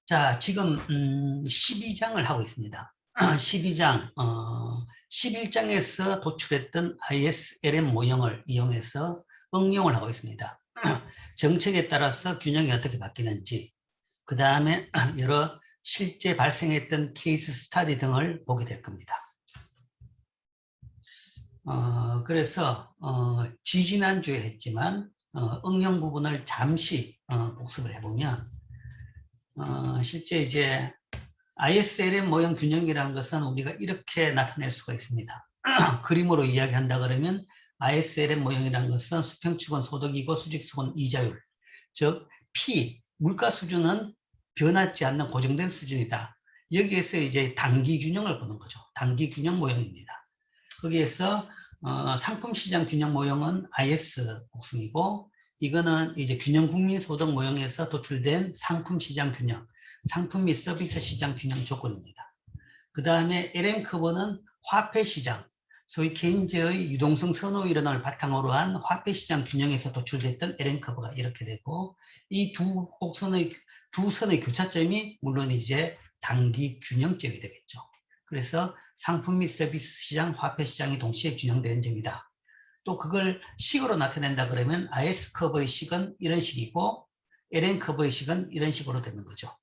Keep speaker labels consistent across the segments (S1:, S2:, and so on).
S1: 자, 지금 12장을 하고 있습니다. 12장, 11장에서 도출했던 ISLM 모형을 이용해서 응용을 하고 있습니다. 정책에 따라서 균형이 어떻게 바뀌는지, 그 다음에 여러 실제 발생했던 케이스 스터디 등을 보게 될 겁니다. 그래서 지지난주에 했지만 응용 부분을 잠시 복습을 해보면 실제 이제 ISLM 모형 균형이라는 것은 우리가 이렇게 나타낼 수가 있습니다. 그림으로 이야기한다 그러면 ISLM 모형이라는 것은 수평축은 소득이고 수직축은 이자율, 즉 P, 물가 수준은 변하지 않는 고정된 수준이다. 여기에서 이제 단기 균형을 보는 거죠. 단기 균형 모형입니다. 거기에서 상품 시장 균형 모형은 IS 곡선이고, 이거는 이제 균형 국민 소득 모형에서 도출된 상품 시장 균형, 상품 및 서비스 시장 균형 조건입니다. 그 다음에 LM 커브는 화폐 시장, 소위 케인즈의 유동성 선호 이론을 바탕으로 한 화폐 시장 균형에서 도출됐던 LM 커브가 이렇게 되고, 이 두 선의 교차점이 물론 이제 단기 균형점이 되겠죠. 그래서 상품 및 서비스 시장, 화폐 시장이 동시에 균형되는 점이다. 또 그걸 식으로 나타낸다 그러면 IS 커브의 식은 이런 식이고 LN 커브의 식은 이런 식으로 되는 거죠.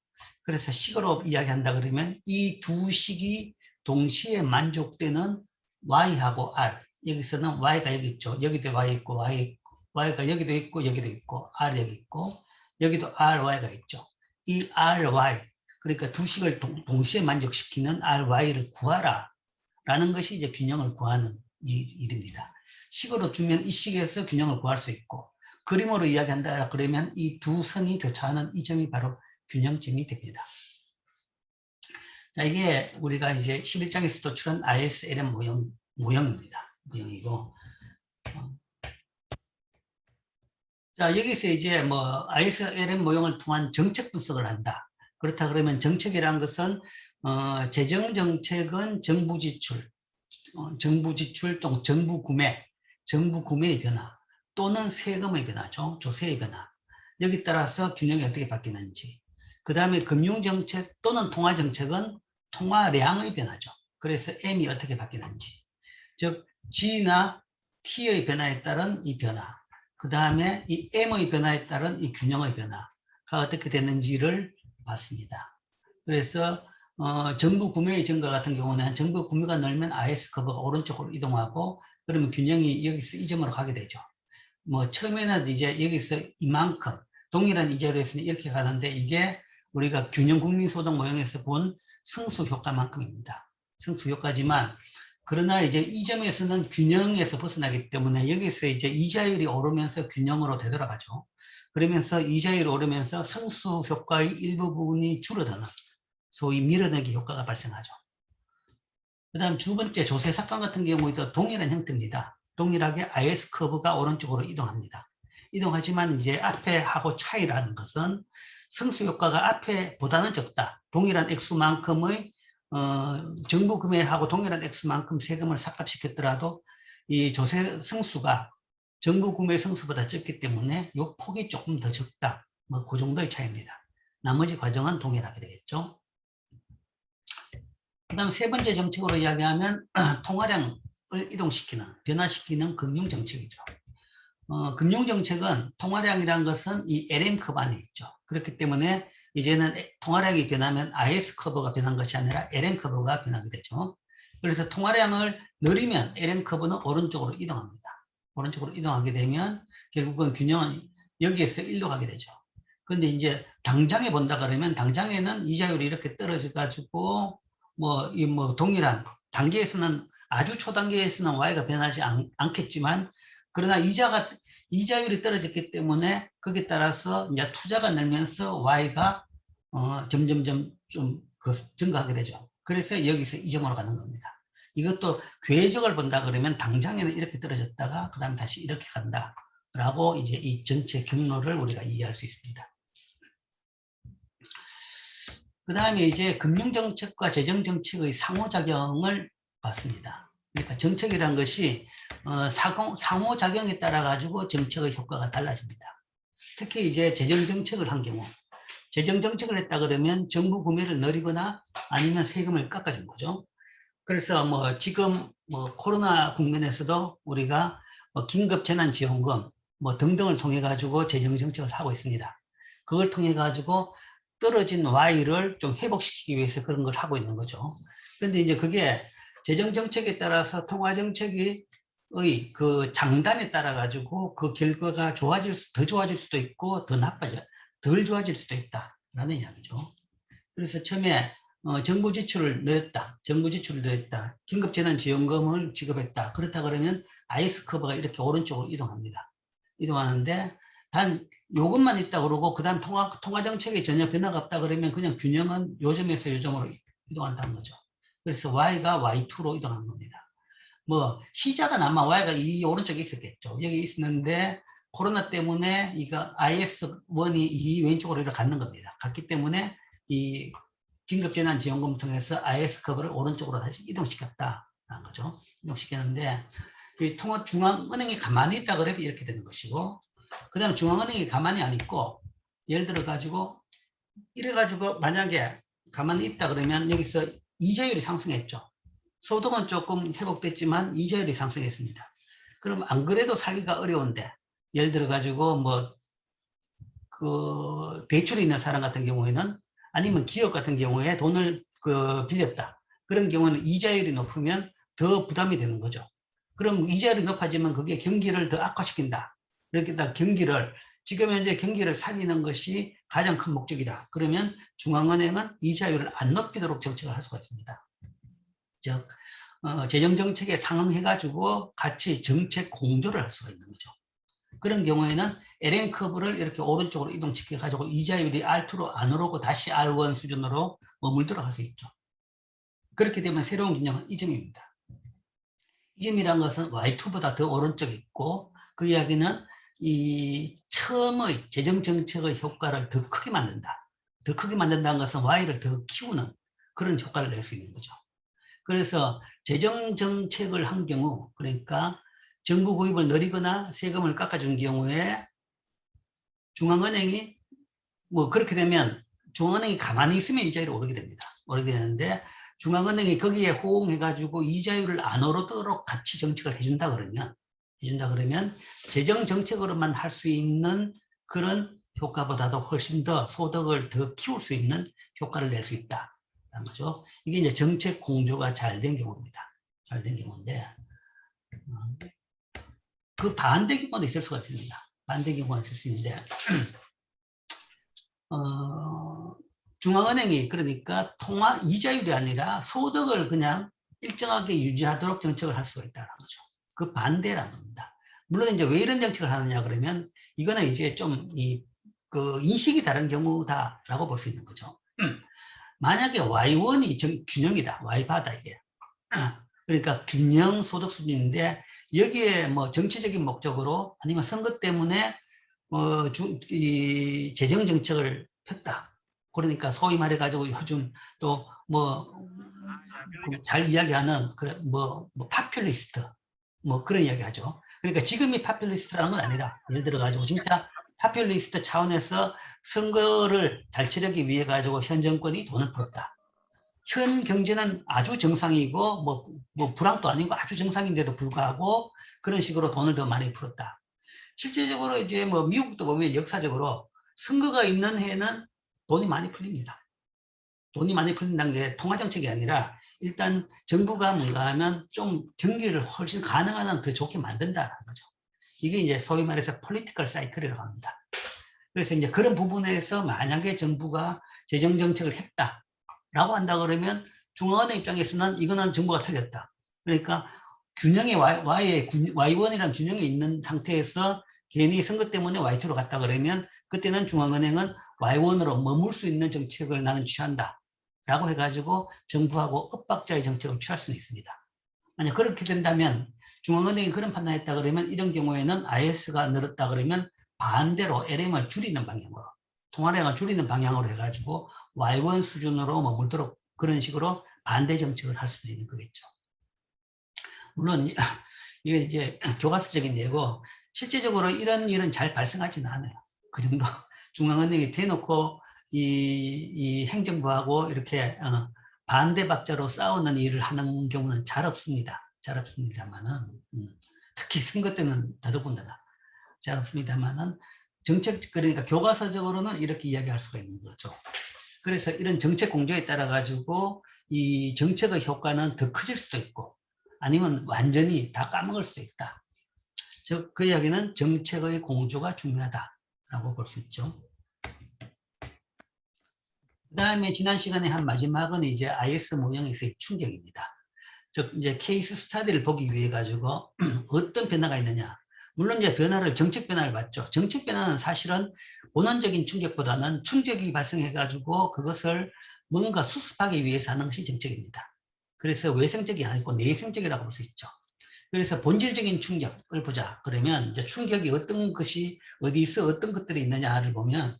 S1: 그래서 식으로 이야기한다 그러면 이 두 식이 동시에 만족되는 Y하고 R, 여기서는 Y가 여기 있죠. 여기도 Y 있고 Y가 여기도 있고 여기도 있고 R 여기 있고 여기도 RY가 있죠. 이 RY, 그러니까 두 식을 동시에 만족시키는 RY를 구하라 라는 것이 이제 균형을 구하는 일입니다. 식으로 주면 이 식에서 균형을 구할 수 있고, 그림으로 이야기한다 그러면 이 두 선이 교차하는 이 점이 바로 균형점이 됩니다. 자, 이게 우리가 이제 11장에서 도출한 ISLM 모형입니다. 모형이고, 자, 여기서 이제 뭐 ISLM 모형을 통한 정책 분석을 한다. 그렇다 그러면 정책이라는 것은 재정 정책은 정부 지출 또는 정부 구매의 변화 또는 세금의 변화죠. 조세의 변화. 여기 따라서 균형이 어떻게 바뀌는지. 그 다음에 금융정책 또는 통화정책은 통화량의 변화죠. 그래서 M이 어떻게 바뀌는지. 즉 G나 T의 변화에 따른 이 변화. 그 다음에 이 M의 변화에 따른 이 균형의 변화가 어떻게 되는지를 봤습니다. 그래서 정부 구매의 증가 같은 경우는 정부 구매가 늘면 IS 커브가 오른쪽으로 이동하고, 그러면 균형이 여기서 이 점으로 가게 되죠. 뭐 처음에는 이제 여기서 이만큼 동일한 이자율에서는 이렇게 가는데, 이게 우리가 균형 국민 소득 모형에서 본 승수 효과만큼입니다. 승수 효과지만, 그러나 이제 이 점에서는 균형에서 벗어나기 때문에 여기서 이제 이자율이 오르면서 균형으로 되돌아가죠. 그러면서 이자율이 오르면서 승수 효과의 일부분이 줄어드는 소위 밀어내기 효과가 발생하죠. 그 다음 두 번째 조세 삭감 같은 경우에도 동일한 형태입니다. 동일하게 IS 커브가 오른쪽으로 이동합니다. 이동하지만 이제 앞에 하고 차이라는 것은 승수 효과가 앞에보다는 적다. 동일한 액수만큼의 정부 구매하고 동일한 액수만큼 세금을 삭감시켰더라도 이 조세 승수가 정부 구매 승수보다 적기 때문에 이 폭이 조금 더 적다. 뭐 그 정도의 차이입니다. 나머지 과정은 동일하게 되겠죠. 그 다음 세 번째 정책으로 이야기하면 통화량을 이동시키는, 변화시키는 금융정책이죠. 금융정책은 통화량이라는 것은 이 LM 커브 안에 있죠. 그렇기 때문에 이제는 통화량이 변하면 IS 커브가 변한 것이 아니라 LM 커브가 변하게 되죠. 그래서 통화량을 늘리면 LM 커브는 오른쪽으로 이동합니다. 오른쪽으로 이동하게 되면 결국은 균형은 여기에서 1로 가게 되죠. 그런데 이제 당장에 본다 그러면 당장에는 이자율이 이렇게 떨어져 가지고 뭐 동일한 단계에서는, 아주 초단계에서는 Y가 변하지 않겠지만, 그러나 이자율이 떨어졌기 때문에 거기에 따라서 이제 투자가 늘면서 Y가 점점점 좀 증가하게 되죠. 그래서 여기서 이 점으로 가는 겁니다. 이것도 궤적을 본다 그러면 당장에는 이렇게 떨어졌다가 그 다음에 다시 이렇게 간다라고 이제 이 전체 경로를 우리가 이해할 수 있습니다. 그 다음에 이제 금융정책과 재정정책의 상호작용을 봤습니다. 그러니까 정책이란 것이 상호작용에 따라 가지고 정책의 효과가 달라집니다. 특히 이제 재정정책을 한 경우, 재정 정책을 했다 그러면 정부 구매를 늘리거나 아니면 세금을 깎아준 거죠. 그래서 뭐 지금 뭐 코로나 국면에서도 우리가 뭐 긴급 재난지원금 뭐 등등을 통해 가지고 재정 정책을 하고 있습니다. 그걸 통해 가지고 떨어진 Y를 좀 회복시키기 위해서 그런 걸 하고 있는 거죠. 그런데 이제 그게 재정 정책에 따라서 통화 정책의 그 장단에 따라 가지고 그 결과가 더 좋아질 수도 있고 덜 좋아질 수도 있다라는 이야기죠. 그래서 처음에 정부 지출을 늘렸다. 긴급재난지원금을 지급했다. 그렇다 그러면 IS 커브가 이렇게 오른쪽으로 이동합니다. 이동하는데 단 요것만 있다 그러고 그다음 통화 정책에 전혀 변화가 없다 그러면 그냥 균형은 요점에서 요점으로 이동한다는 거죠. 그래서 Y가 Y2로 이동하는 겁니다. 뭐 시작은 아마 Y가 이 오른쪽에 있었겠죠. 여기 있었는데 코로나 때문에 이거 IS1이 이 왼쪽으로 이렇게 갔는 겁니다. 갔기 때문에 이 긴급재난지원금 통해서 IS 커브를 오른쪽으로 다시 이동시켰다라는 거죠. 이동시켰는데 중앙은행이 가만히 있다 그러면 이렇게 되는 것이고, 그 다음에 중앙은행이 가만히 안 있고, 예를 들어 가지고 이래 가지고 만약에 가만히 있다 그러면 여기서 이자율이 상승했죠. 소득은 조금 회복됐지만 이자율이 상승했습니다. 그럼 안 그래도 살기가 어려운데, 예를 들어 가지고 뭐 그 대출이 있는 사람 같은 경우에는, 아니면 기업 같은 경우에 돈을 빌렸다. 그런 경우는 이자율이 높으면 더 부담이 되는 거죠. 그럼 이자율이 높아지면 그게 경기를 더 악화시킨다. 그렇게 지금 현재 경기를 살리는 것이 가장 큰 목적이다. 그러면 중앙은행은 이자율을 안 높이도록 정책을 할 수가 있습니다. 즉 재정정책에 상응해가지고 같이 정책 공조를 할 수가 있는 거죠. 그런 경우에는 LN 커브를 이렇게 오른쪽으로 이동시켜 가지고 이자율이 R2로 안 오르고 다시 R1 수준으로 머물도록 할 수 있죠. 그렇게 되면 새로운 균형은 이 점입니다. 이 점이란 것은 Y2보다 더 오른쪽에 있고, 그 이야기는 이 처음의 재정 정책의 효과를 더 크게 만든다. 더 크게 만든다는 것은 Y를 더 키우는 그런 효과를 낼 수 있는 거죠. 그래서 재정 정책을 한 경우, 그러니까 정부 구입을 늘리거나 세금을 깎아준 경우에 중앙은행이 뭐 그렇게 되면 중앙은행이 가만히 있으면 이자율이 오르게 됩니다. 오르게 되는데 중앙은행이 거기에 호응해가지고 이자율을 안 오르도록 같이 정책을 해준다 그러면 재정 정책으로만 할 수 있는 그런 효과보다도 훨씬 더 소득을 더 키울 수 있는 효과를 낼 수 있다는 거죠. 이게 이제 정책 공조가 잘 된 경우입니다. 잘 된 경우인데 그 반대 경우도 있을 수가 있습니다. 반대 경우가 있을 수 있는데 중앙은행이 그러니까 통화 이자율이 아니라 소득을 그냥 일정하게 유지하도록 정책을 할 수가 있다는 거죠. 그 반대라는 겁니다. 물론 이제 왜 이런 정책을 하느냐 그러면 이거는 이제 좀 그 인식이 다른 경우다라고 볼 수 있는 거죠. 만약에 Y1이 균형이다. Y바다 이게. 그러니까 균형 소득 수준인데 여기에 뭐 정치적인 목적으로 아니면 선거 때문에 이 재정 정책을 폈다. 그러니까 소위 말해가지고 요즘 또 뭐 잘 이야기하는 뭐 파퓰리스트 뭐 그런 이야기하죠. 그러니까 지금이 파퓰리스트라는 건 아니라 예를 들어 가지고 진짜 파퓰리스트 차원에서 선거를 잘 치르기 위해 가지고 현 정권이 돈을 풀었다. 현 경제는 아주 정상이고 뭐 불황도 아니고 아주 정상인데도 불구하고 그런 식으로 돈을 더 많이 풀었다. 실제적으로 이제 뭐 미국도 보면 역사적으로 선거가 있는 해에는 돈이 많이 풀립니다. 돈이 많이 풀린다는 게 통화정책이 아니라 일단 정부가 뭔가 하면 좀 경기를 훨씬 가능한 한 더 좋게 만든다는 거죠. 이게 이제 소위 말해서 폴리티컬 사이클이라고 합니다. 그래서 이제 그런 부분에서 만약에 정부가 재정정책을 했다라고 한다 그러면 중앙은행 입장에서는 이거는 정부가 틀렸다. 그러니까 균형의 Y1이라는 균형이 있는 상태에서 괜히 선거 때문에 Y2로 갔다 그러면 그때는 중앙은행은 Y1으로 머물 수 있는 정책을 나는 취한다. 라고 해가지고 정부하고 엇박자의 정책을 취할 수는 있습니다. 만약 그렇게 된다면 중앙은행이 그런 판단을 했다 그러면 이런 경우에는 IS가 늘었다 그러면 반대로 LM을 줄이는 방향으로, 통화량을 줄이는 방향으로 해가지고 Y1 수준으로 머물도록 그런 식으로 반대 정책을 할 수도 있는 거겠죠. 물론 이게 이제 교과서적인 예고 실제적으로 이런 일은 잘 발생하지는 않아요. 그 정도 중앙은행이 대놓고 이 행정부하고 이렇게 반대 박자로 싸우는 일을 하는 경우는 잘 없습니다. 잘 없습니다만은 특히 선거 때는 더더군다나 잘 없습니다만은 정책 그러니까 교과서적으로는 이렇게 이야기할 수가 있는 거죠. 그래서 이런 정책 공조에 따라 가지고 이 정책의 효과는 더 커질 수도 있고 아니면 완전히 다 까먹을 수도 있다. 즉 그 이야기는 정책의 공조가 중요하다라고 볼 수 있죠. 그 다음에 지난 시간에 한 마지막은 이제 IS 모형에서의 충격입니다. 즉 이제 케이스 스타디를 보기 위해 가지고 어떤 변화가 있느냐. 물론 이제 정책 변화를 봤죠. 정책 변화는 사실은 본원적인 충격보다는 충격이 발생해 가지고 그것을 뭔가 수습하기 위해서 하는 것이 정책입니다. 그래서 외생적이 아니고 내생적이라고 볼 수 있죠. 그래서 본질적인 충격을 보자. 그러면 이제 충격이 어떤 것이 어디서 어떤 것들이 있느냐를 보면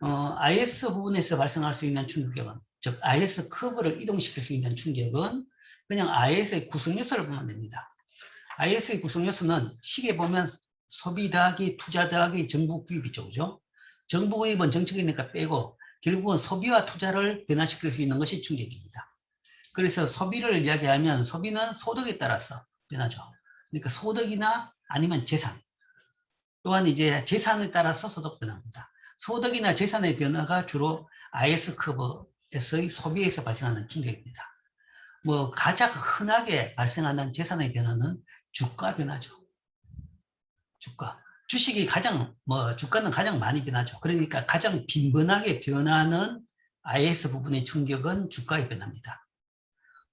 S1: IS 부분에서 발생할 수 있는 충격은, 즉 IS 커브를 이동시킬 수 있는 충격은 그냥 IS의 구성 요소를 보면 됩니다. IS의 구성 요소는 식에 보면 소비 더하기 투자 더하기 정부 구입이죠. 그죠? 정부 구입은 정책이니까 빼고 결국은 소비와 투자를 변화시킬 수 있는 것이 충격입니다. 그래서 소비를 이야기하면 소비는 소득에 따라서 변하죠. 그러니까 소득이나 아니면 재산, 또한 이제 재산에 따라서 소득 변화입니다. 소득이나 재산의 변화가 주로 IS 커브에서의 소비에서 발생하는 충격입니다. 뭐 가장 흔하게 발생하는 재산의 변화는 주가 변화죠. 주식이 주가는 가장 많이 변하죠. 그러니까 가장 빈번하게 변하는 IS 부분의 충격은 주가의 변화입니다.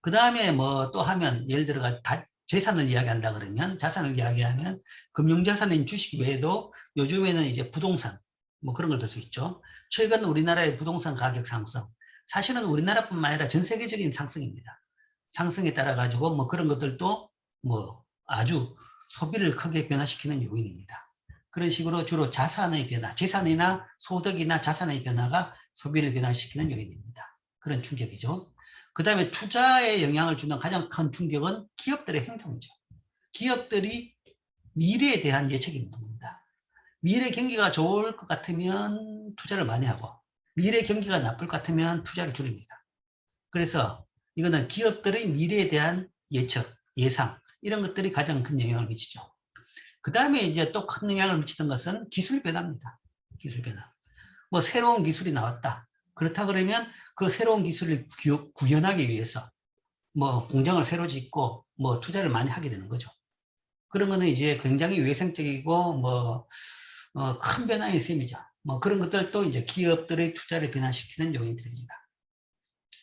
S1: 그 다음에 뭐 또 하면 예를 들어 재산을 이야기한다 그러면 자산을 이야기하면 금융자산인 주식 외에도 요즘에는 이제 부동산 뭐 그런 걸 들 수 있죠. 최근 우리나라의 부동산 가격 상승, 사실은 우리나라뿐만 아니라 전 세계적인 상승입니다. 상승에 따라 가지고 뭐 그런 것들도 뭐 아주 소비를 크게 변화시키는 요인입니다. 그런 식으로 주로 자산의 변화, 재산이나 소득이나 자산의 변화가 소비를 변화시키는 요인입니다. 그런 충격이죠. 그 다음에 투자에 영향을 주는 가장 큰 충격은 기업들의 행동이죠. 기업들이 미래에 대한 예측이 있는 겁니다. 미래 경기가 좋을 것 같으면 투자를 많이 하고 미래 경기가 나쁠 것 같으면 투자를 줄입니다. 그래서 이거는 기업들의 미래에 대한 예측, 예상 이런 것들이 가장 큰 영향을 미치죠. 그 다음에 이제 또 큰 영향을 미치는 것은 기술 변화입니다. 기술 변화. 뭐 새로운 기술이 나왔다. 그렇다 그러면 그 새로운 기술을 구현하기 위해서 뭐 공장을 새로 짓고 뭐 투자를 많이 하게 되는 거죠. 그런 거는 이제 굉장히 외생적이고 뭐 큰 변화의 셈이죠. 뭐 그런 것들도 이제 기업들의 투자를 변화시키는 요인들입니다.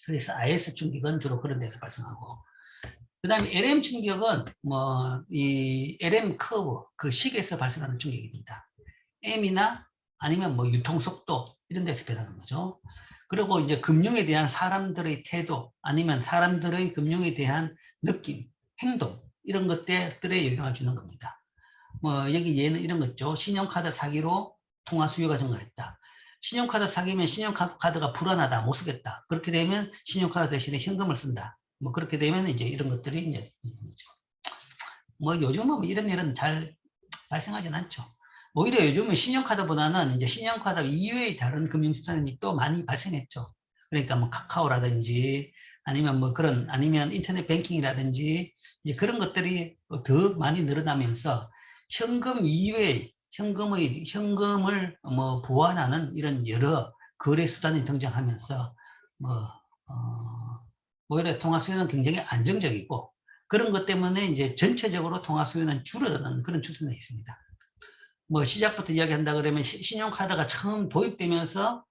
S1: 그래서 IS 충격은 주로 그런 데서 발생하고, 그 다음에 LM 충격은 뭐 이 LM 커브 그 식에서 발생하는 충격입니다. M이나 아니면 뭐 유통속도 이런 데서 변하는 거죠. 그리고 이제 금융에 대한 사람들의 태도 아니면 사람들의 금융에 대한 느낌, 행동 이런 것들에 영향을 주는 겁니다. 뭐 여기 예는 이런 거죠. 신용카드 사기로 통화 수요가 증가했다. 신용카드 사기면 신용카드가 불안하다, 못 쓰겠다. 그렇게 되면 신용카드 대신에 현금을 쓴다. 뭐 그렇게 되면 이제 이런 것들이 이제 뭐 요즘은 뭐 이런 일은 잘 발생하진 않죠. 오히려 요즘은 신용카드보다는 이제 신용카드 이외의 다른 금융수단이 또 많이 발생했죠. 그러니까 뭐 카카오라든지 아니면 뭐 아니면 인터넷 뱅킹이라든지 이제 그런 것들이 더 많이 늘어나면서 현금 이외의 현금을 뭐 보완하는 이런 여러 거래 수단이 등장하면서 오히려 통화 수요는 굉장히 안정적이고 그런 것 때문에 이제 전체적으로 통화 수요는 줄어드는 그런 추세가 있습니다. 뭐 시작부터 이야기한다 그러면 신용카드가 처음 도입되면서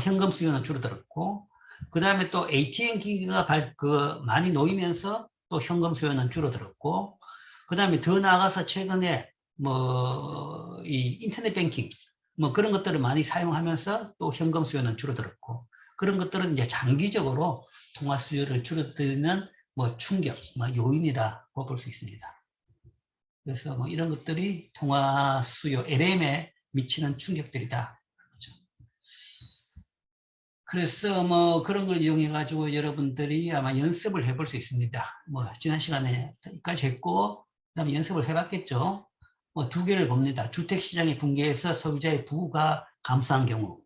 S1: 현금 수요는 줄어들었고 그 다음에 또 ATM 기기가 많이 놓이면서 또 현금 수요는 줄어들었고 그 다음에 더 나아가서 최근에 뭐 이 인터넷 뱅킹 뭐 그런 것들을 많이 사용하면서 또 현금 수요는 줄어들었고 그런 것들은 이제 장기적으로 통화 수요를 줄어드는 뭐 충격, 뭐 요인이라고 볼 수 있습니다. 그래서 뭐 이런 것들이 통화 수요 LM에 미치는 충격들이다. 그래서 뭐 그런 걸 이용해 가지고 여러분들이 아마 연습을 해볼 수 있습니다. 뭐 지난 시간에 여기까지 했고 그다음에 연습을 해봤겠죠. 뭐 두 개를 봅니다. 주택시장이 붕괴해서 소비자의 부가 감소한 경우,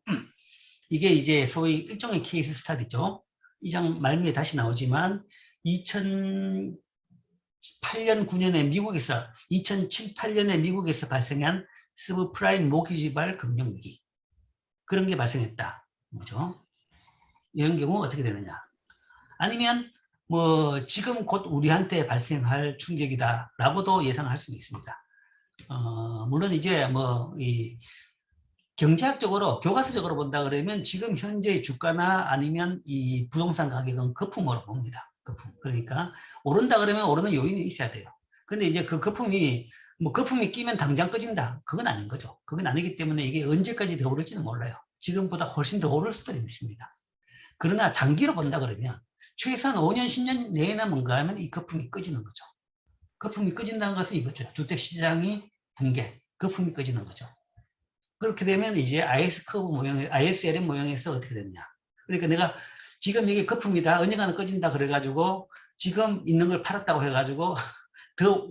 S1: 이게 이제 소위 일종의 케이스 스타디죠. 이 장 말미에 다시 나오지만 2008년, 9년에 미국에서 2007, 8년에 미국에서 발생한 서브프라임 모기지발 금융위기 그런 게 발생했다. 뭐죠? 이런 경우 어떻게 되느냐? 아니면 뭐 지금 곧 우리한테 발생할 충격이다라고도 예상할 수 있습니다. 물론 이제 뭐 이 경제학적으로 교과서적으로 본다 그러면 지금 현재 주가나 아니면 이 부동산 가격은 거품으로 봅니다. 거품. 그러니까 오른다 그러면 오르는 요인이 있어야 돼요. 근데 이제 그 거품이 뭐 거품이 끼면 당장 꺼진다. 그건 아닌 거죠. 그건 아니기 때문에 이게 언제까지 더 오를지는 몰라요. 지금보다 훨씬 더 오를 수도 있습니다. 그러나 장기로 본다 그러면 최소한 5년, 10년 내에는 뭔가 하면 이 거품이 꺼지는 거죠. 거품이 꺼진다는 것은 이거죠. 주택시장이 붕괴, 거품이 꺼지는 거죠. 그렇게 되면 이제 IS 커브 모형, ISLM 모형에서 어떻게 되느냐. 그러니까 내가 지금 이게 거품이다, 언젠가는 꺼진다 그래가지고 지금 있는 걸 팔았다고 해가지고 더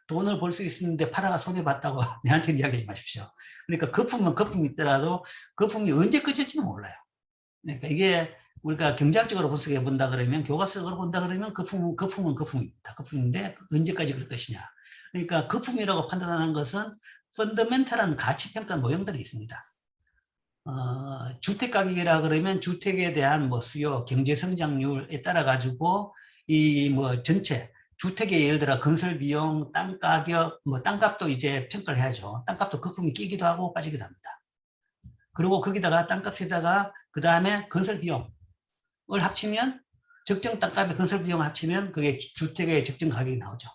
S1: 돈을 벌 수 있었는데 팔아가 손해봤다고 내한테 이야기하지 마십시오. 그러니까 거품은 거품이 있더라도 거품이 언제 꺼질지는 몰라요. 그러니까 이게 우리가 경제학적으로 분석해 본다 그러면 교과서적으로 본다 그러면 거품은 거품입니다. 거품인데 언제까지 그럴 것이냐. 그러니까 거품이라고 판단하는 것은 펀더멘탈한 가치평가 모형들이 있습니다. 주택가격이라 그러면 주택에 대한 뭐 수요, 경제성장률에 따라 가지고 이 뭐 전체 주택의 예를 들어 건설 비용, 땅 가격, 뭐 땅값도 이제 평가를 해야죠. 땅값도 거품이 끼기도 하고 빠지기도 합니다. 그리고 거기다가 땅값에다가 그 다음에 건설 비용을 합치면 적정 땅값의 건설 비용을 합치면 그게 주택의 적정 가격이 나오죠.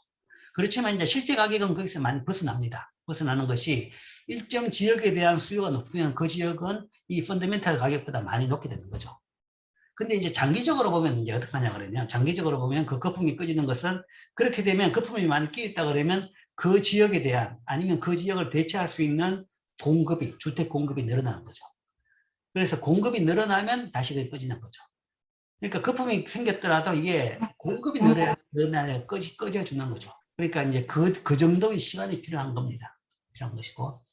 S1: 그렇지만 이제 실제 가격은 거기서 많이 벗어납니다. 벗어나는 것이 일정 지역에 대한 수요가 높으면 그 지역은 이 펀더멘탈 가격보다 많이 높게 되는 거죠. 근데 이제 장기적으로 보면 이제 어떻게 하냐 그러면 장기적으로 보면 그 거품이 꺼지는 것은 그렇게 되면 거품이 많이 끼어 있다 그러면 그 지역에 대한 아니면 그 지역을 대체할 수 있는 공급이 주택 공급이 늘어나는 거죠. 그래서 공급이 늘어나면 다시 그게 꺼지는 거죠. 그러니까 거품이 생겼더라도 이게 공급이 늘어나야 꺼져주는 거죠. 그러니까 이제 그 정도의 시간이 필요한 겁니다. 필요한 것이고.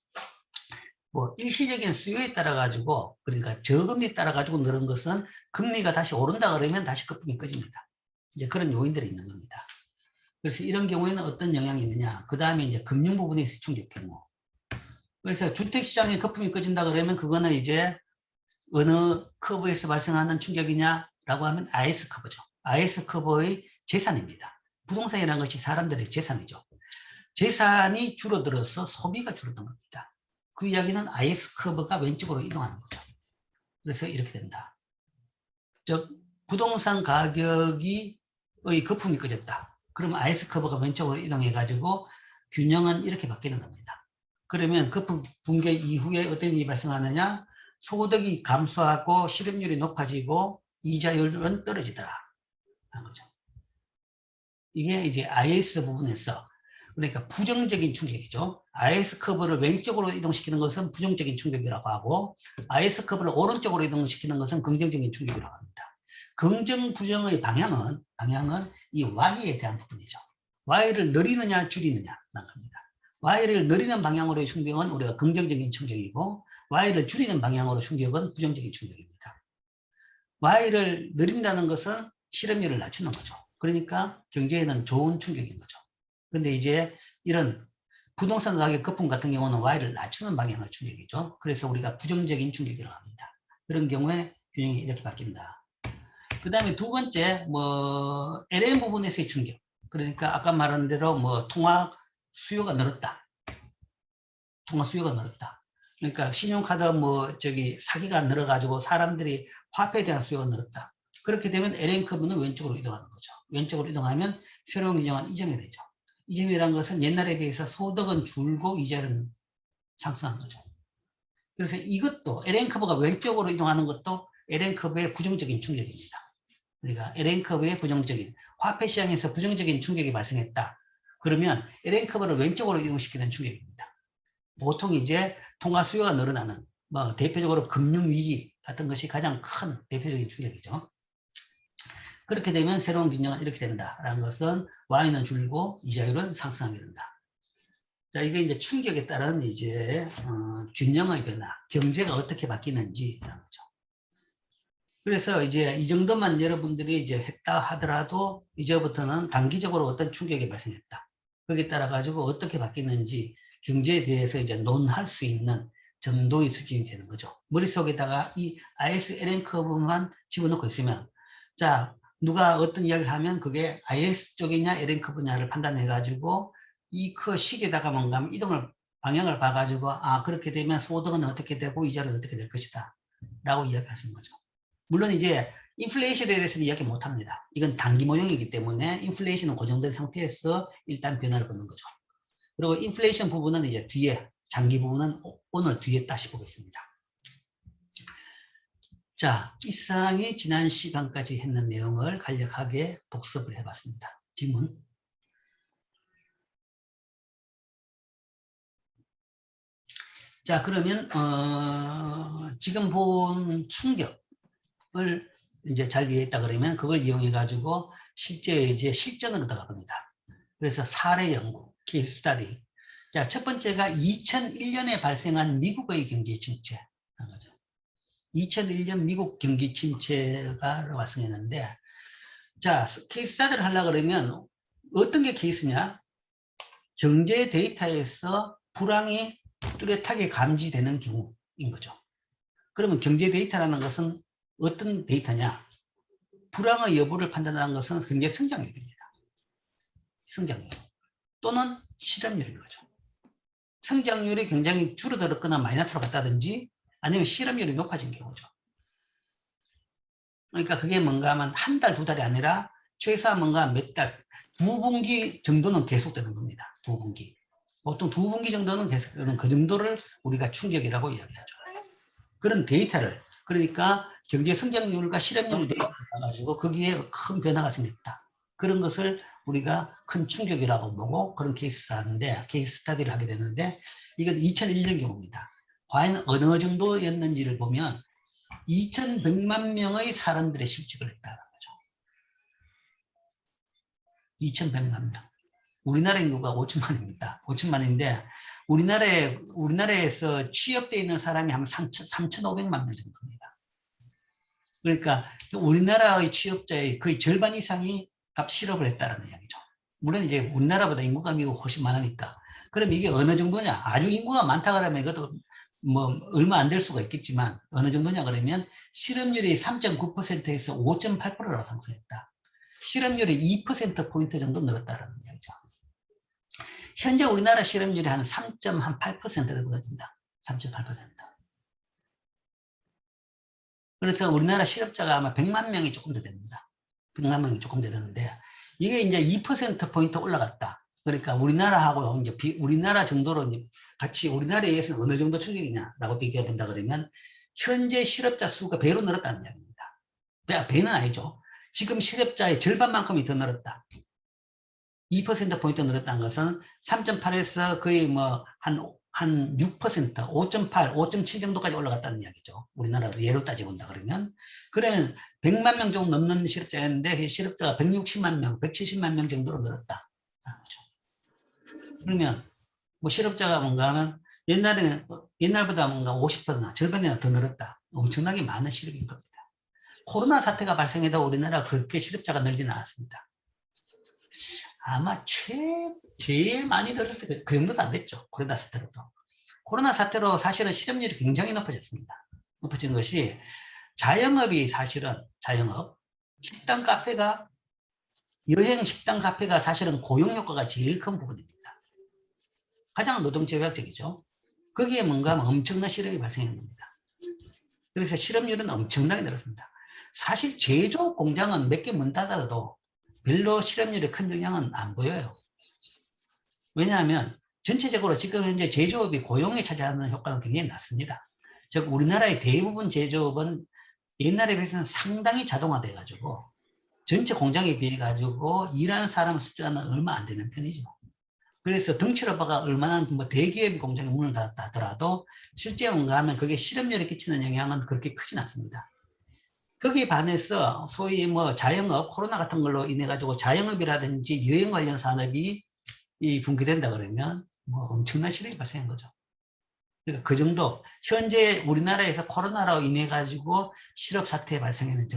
S1: 뭐 일시적인 수요에 따라 가지고 그러니까 저금리에 따라 가지고 늘은 것은 금리가 다시 오른다 그러면 다시 거품이 꺼집니다. 이제 그런 요인들이 있는 겁니다. 그래서 이런 경우에는 어떤 영향이 있느냐. 그 다음에 이제 금융 부분에서 충격 경우. 그래서 주택시장에 거품이 꺼진다 그러면 그거는 이제 어느 커브에서 발생하는 충격이냐라고 하면 IS 커브죠. IS 커브의 재산입니다. 부동산이라는 것이 사람들의 재산이죠. 재산이 줄어들어서 소비가 줄어든 겁니다. 그 이야기는 IS 커브가 왼쪽으로 이동하는 거죠. 그래서 이렇게 된다. 즉 부동산 가격의 거품이 꺼졌다. 그러면 IS 커브가 왼쪽으로 이동해가지고 균형은 이렇게 바뀌는 겁니다. 그러면 거품 붕괴 이후에 어떤 일이 발생하느냐? 소득이 감소하고 실업률이 높아지고 이자율은 떨어지더라. 하는 거죠. 이게 이제 IS 부분에서 그러니까 부정적인 충격이죠. IS 커브를 왼쪽으로 이동시키는 것은 부정적인 충격이라고 하고 IS 커브를 오른쪽으로 이동시키는 것은 긍정적인 충격이라고 합니다. 긍정 부정의 방향은 이 Y에 대한 부분이죠. Y를 늘리느냐 줄이느냐라는 겁니다. Y를 늘리는 방향으로의 충격은 우리가 긍정적인 충격이고 Y를 줄이는 방향으로 충격은 부정적인 충격입니다. Y를 늘린다는 것은 실업률을 낮추는 거죠. 그러니까 경제에는 좋은 충격인 거죠. 근데 이제 이런 부동산 가격 거품 같은 경우는 Y를 낮추는 방향의 충격이죠. 그래서 우리가 부정적인 충격이라고 합니다. 그런 경우에 균형이 이렇게 바뀐다. 그 다음에 두 번째, 뭐, LM 부분에서의 충격. 그러니까 아까 말한 대로 뭐, 통화 수요가 늘었다. 통화 수요가 늘었다. 그러니까 신용카드 사기가 늘어가지고 사람들이 화폐에 대한 수요가 늘었다. 그렇게 되면 LM 커브는 왼쪽으로 이동하는 거죠. 왼쪽으로 이동하면 새로운 균형은 이점이 되죠. 이점이라는 것은 옛날에 비해서 소득은 줄고 이자는 상승한 거죠. 그래서 이것도 LM 커브가 왼쪽으로 이동하는 것도 LM 커브의 부정적인 충격입니다. 그러니까 LM 커브의 부정적인 화폐 시장에서 부정적인 충격이 발생했다. 그러면 LM 커브를 왼쪽으로 이동시키는 충격입니다. 보통 이제 통화 수요가 늘어나는 뭐 대표적으로 금융위기 같은 것이 가장 큰 대표적인 충격이죠. 그렇게 되면 새로운 균형은 이렇게 된다라는 것은 Y는 줄고 이자율은 상승하게 된다. 자, 이게 이제 충격에 따른 이제 균형의 변화, 경제가 어떻게 바뀌는지라는 거죠. 그래서 이제 이 정도만 여러분들이 이제 했다 하더라도 이제부터는 단기적으로 어떤 충격이 발생했다. 거기에 따라 가지고 어떻게 바뀌는지 경제에 대해서 이제 논할 수 있는 정도의 수준이 되는 거죠. 머릿속에다가 이 ISLN 커브만 집어넣고 있으면, 자, 누가 어떤 이야기를 하면 그게 IS 쪽이냐 LN 커브냐를 판단해 가지고 이 그 식에다가 뭔가 하면 이동을 방향을 봐 가지고 아, 그렇게 되면 소득은 어떻게 되고 이자는 어떻게 될 것이다 라고 이야기하시는 거죠. 물론 이제 인플레이션에 대해서는 이야기 못 합니다. 이건 단기 모형이기 때문에 인플레이션은 고정된 상태에서 일단 변화를 보는 거죠. 그리고 인플레이션 부분은 이제 뒤에, 장기 부분은 오늘 뒤에 다시 보겠습니다. 자, 이상이 지난 시간까지 했는 내용을 간략하게 복습을 해봤습니다. 질문? 자, 그러면 지금 본 충격을 이제 잘 이해했다 그러면 그걸 이용해 가지고 실제 이제 실전으로 들어갑니다. 그래서 사례 연구, 케이스 스터디. 자, 첫 번째가 2001년에 발생한 미국의 경기 침체라는 거죠. 2001년 미국 경기 침체가 발생했는데, 자, 케이스 스터디를 하려고 그러면 어떤 게 케이스냐? 경제 데이터에서 불황이 뚜렷하게 감지되는 경우인 거죠. 그러면 경제 데이터라는 것은 어떤 데이터냐? 불황의 여부를 판단하는 것은 경제 성장률입니다. 성장률 또는 실업률인 거죠. 성장률이 굉장히 줄어들었거나 마이너스로 갔다든지 아니면 실업률이 높아진 경우죠. 그러니까 그게 뭔가 하면 한 달, 두 달이 아니라 최소한 뭔가 몇 달, 두 분기 정도는 계속되는 겁니다. 두 분기. 보통 두 분기 정도는 계속되는 그 정도를 우리가 충격이라고 이야기하죠. 그런 데이터를, 그러니까 경제 성장률과 실업률 데이터를 봐가지고 거기에 큰 변화가 생겼다. 그런 것을 우리가 큰 충격이라고 보고 그런 케이스 스터디를 하게 되는데, 이건 2001년 경우입니다. 과연 어느 정도였는지를 보면 2100만 명의 사람들의 실직을 했다는 거죠. 2100만 명. 우리나라 인구가 5천만입니다. 5천만인데 우리나라에서 취업되어 있는 사람이 한 3,500만 명 정도입니다. 그러니까 우리나라의 취업자의 거의 절반 이상이 실업을 했다는 이야기죠. 물론 이제 우리나라보다 인구가 미국 훨씬 많으니까. 그럼 이게 어느 정도냐? 아주 인구가 많다 그러면 이것도 뭐 얼마 안 될 수가 있겠지만 어느 정도냐 그러면 실업률이 3.9%에서 5.8%라고 상승했다. 실업률이 2%포인트 정도 늘었다는 이야기죠. 현재 우리나라 실업률이 한 3.8% 되거든요. 3.8%. 그래서 우리나라 실업자가 아마 100만 명이 조금 더 됩니다. 100만 명이 조금 더 되는데 이게 이제 2%포인트 올라갔다. 그러니까 우리나라하고 이제 우리나라 정도로 이제 같이 우리나라에서 어느 정도 충격이냐라고 비교해 본다 그러면 현재 실업자 수가 배로 늘었다는 이야기입니다. 배는 아니죠. 지금 실업자의 절반만큼이 더 늘었다. 2%포인트 늘었다는 것은 3.8에서 거의 뭐 한 6%, 5.8, 5.7 정도까지 올라갔다는 이야기죠. 우리나라로 예로 따져본다 그러면. 그러면 100만 명 정도 넘는 실업자였는데 실업자가 160만 명, 170만 명 정도로 늘었다. 그러면 뭐 실업자가 뭔가 하면 옛날보다 뭔가 50%나 절반이나 더 늘었다. 엄청나게 많은 실업인 겁니다. 코로나 사태가 발생해도 우리나라가 그렇게 실업자가 늘지는 않았습니다. 아마 제일 많이 늘을 때 그 정도도 안 됐죠. 코로나 사태로도. 코로나 사태로 사실은 실업률이 굉장히 높아졌습니다. 높아진 것이 자영업이 사실은 자영업, 식당, 카페가, 여행, 식당, 카페가 사실은 고용 효과가 제일 큰 부분입니다. 가장 노동 제약적이죠. 거기에 뭔가 하면 엄청난 실업이 발생한 겁니다. 그래서 실업률은 엄청나게 늘었습니다. 사실 제조업 공장은 몇 개 문 닫아도 별로 실업률에 큰 영향은 안 보여요. 왜냐하면 전체적으로 지금 현재 제조업이 고용에 차지하는 효과는 굉장히 낮습니다. 즉 우리나라의 대부분 제조업은 옛날에 비해서는 상당히 자동화돼 가지고 전체 공장에 비해 가지고 일하는 사람 숫자는 얼마 안 되는 편이죠. 그래서 덩치로바가 얼마나 뭐 대기업 공장에 문을 닫았다 하더라도 실제 뭔가 하면 그게 실업률에 끼치는 영향은 그렇게 크진 않습니다. 거기에 반해서 소위 뭐 자영업, 코로나 같은 걸로 인해 가지고 자영업이라든지 여행 관련 산업이 이 붕괴된다 그러면 뭐 엄청난 실업이 발생한 거죠. 그러니까 그 정도, 현재 우리나라에서 코로나로 인해 가지고 실업 사태 발생하는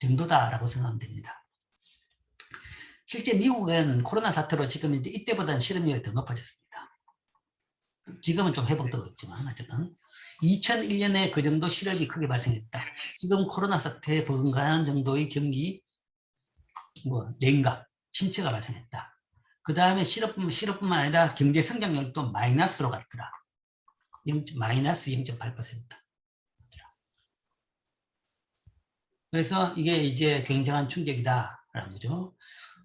S1: 정도다라고 생각하면 됩니다. 실제 미국은 코로나 사태로 지금 이제 이때보다는 실업률이 더 높아졌습니다. 지금은 좀 회복되고 있지만 어쨌든 2001년에 그 정도 실업이 크게 발생했다. 지금 코로나 사태에 버금가는 정도의 경기 냉각, 침체가 발생했다. 그 다음에 실업뿐만 아니라 경제 성장률도 마이너스로 갔더라. 마이너스 0.8%. 그래서 이게 이제 굉장한 충격이다라는 거죠.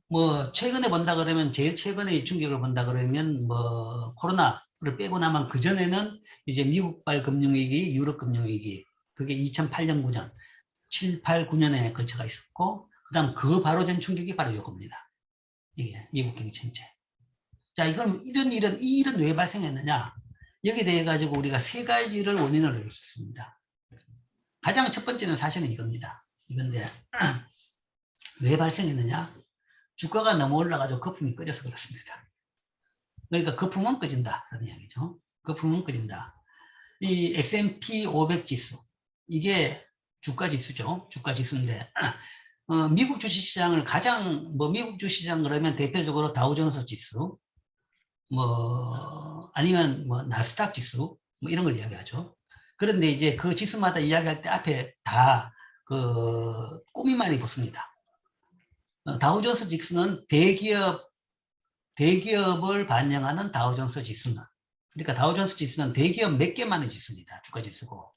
S1: 뭐 최근에 본다 그러면 제일 최근의 충격을 본다 그러면 뭐 코로나를 빼고 나면 그 전에는 이제 미국발 금융위기, 유럽 금융위기 그게 2008년, 9년, 7, 8, 9년에 걸쳐가 있었고 그다음 그 바로 전 충격이 바로 이겁니다. 이게 미국 경기 침체. 자, 그럼 이 일은 왜 발생했느냐? 여기에 대해 가지고 우리가 세 가지를 원인을 낼 수 있습니다. 가장 첫 번째는 사실은 이겁니다. 이건데 왜 발생했느냐? 주가가 너무 올라가지고 거품이 꺼져서 그렇습니다. 그러니까 거품은 꺼진다 그런 이야기죠. 거품은 꺼진다. 이 S&P 500 지수 이게 주가 지수죠. 주가 지수인데 미국 주식시장을 미국 주식시장 그러면 대표적으로 다우존스 지수 아니면 나스닥 지수 이런 걸 이야기하죠. 그런데 이제 그 지수마다 이야기할 때 앞에 다 꾸미 말이 붙습니다. 다우존스 지수는 대기업을 반영하는 다우존스 지수는, 그러니까 다우존스 지수는 대기업 몇 개만의 지수입니다. 주가 지수고.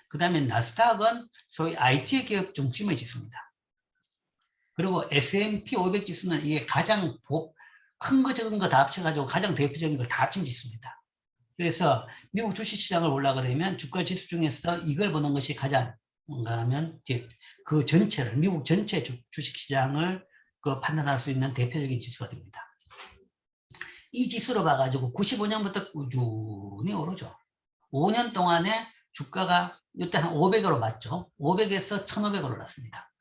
S1: 그 다음에 나스닥은 소위 IT 기업 중심의 지수입니다. 그리고 S&P 500 지수는 이게 가장 큰 거 적은 거 다 합쳐가지고 가장 대표적인 걸 다 합친 지수입니다. 그래서 미국 주식시장을 보려고 그러면 주가 지수 중에서 이걸 보는 것이 가장 뭔가 하면 이제 그 전체를, 미국 전체 주식시장을 판단할 수 있는 대표적인 지수가 됩니다. 이 지수로 봐가지고 95년부터 꾸준히 오르죠. 5년 동안에 주가가 이때 한 500으로 맞죠. 500에서 1500으로 올랐습니다.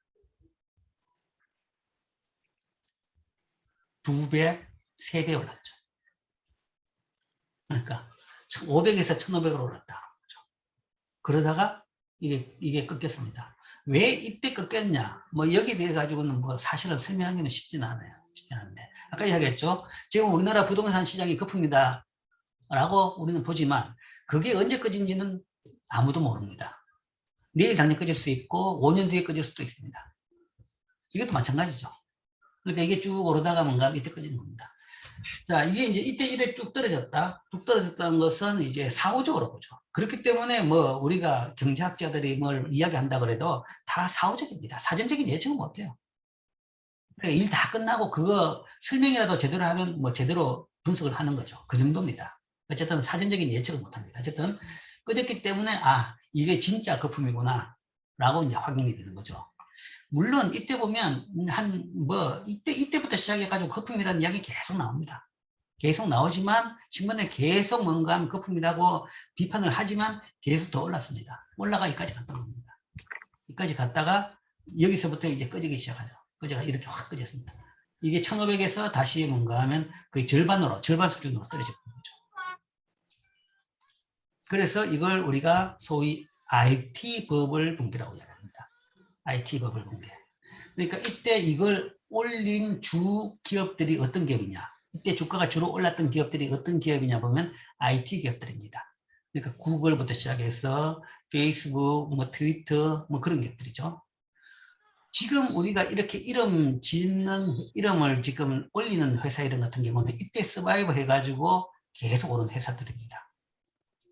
S1: 2배, 3배 올랐죠. 그러니까 500에서 1500으로 올랐다. 그러다가 이게 꺾였습니다. 왜 이때 꺾였냐? 여기에 대해 가지고는 사실은 설명하기는 쉽지는 않아요. 쉽지 않은데. 아까 이야기했죠. 지금 우리나라 부동산 시장이 거품이다. 라고 우리는 보지만, 그게 언제 꺼진지는 아무도 모릅니다. 내일 당장 꺼질 수 있고, 5년 뒤에 꺼질 수도 있습니다. 이것도 마찬가지죠. 그러니까 이게 쭉 오르다가 뭔가 밑에 꺼지는 겁니다. 자, 이게 이제 이때 이래 쭉 떨어졌다. 쭉 떨어졌다는 것은 이제 사후적으로 보죠. 그렇기 때문에 우리가 경제학자들이 뭘 이야기한다 그래도 다 사후적입니다. 사전적인 예측은 못해요. 그러니까 일 다 끝나고 그거 설명이라도 제대로 하면 제대로 분석을 하는 거죠. 그 정도입니다. 어쨌든 사전적인 예측은 못합니다. 어쨌든 꺼졌기 때문에 이게 진짜 거품이구나 라고 이제 확인이 되는 거죠. 물론 이때 보면 이때부터 시작해가지고 거품이라는 이야기 계속 나옵니다. 계속 나오지만 신문에 계속 뭔가 하면 거품이라고 비판을 하지만 계속 더 올랐습니다. 올라가기까지 갔던 겁니다. 여기까지 갔다가 여기서부터 이제 꺼지기 시작하죠. 꺼져가 이렇게 확 꺼졌습니다. 이게 1500에서 다시 뭔가 하면 거의 절반 수준으로 떨어지는 거죠. 그래서 이걸 우리가 소위 IT 버블 붕괴라고 이야기합니다. IT 버블 붕괴. 그러니까 이때 이걸 올린 주 기업들이 어떤 기업이냐. 이때 주가가 주로 올랐던 기업들이 어떤 기업이냐 보면 IT 기업들입니다. 그러니까 구글부터 시작해서 페이스북, 트위터, 그런 기업들이죠. 지금 우리가 이렇게 이름을 지금 올리는 회사 이름 같은 경우는 이때 서바이브 해가지고 계속 오른 회사들입니다.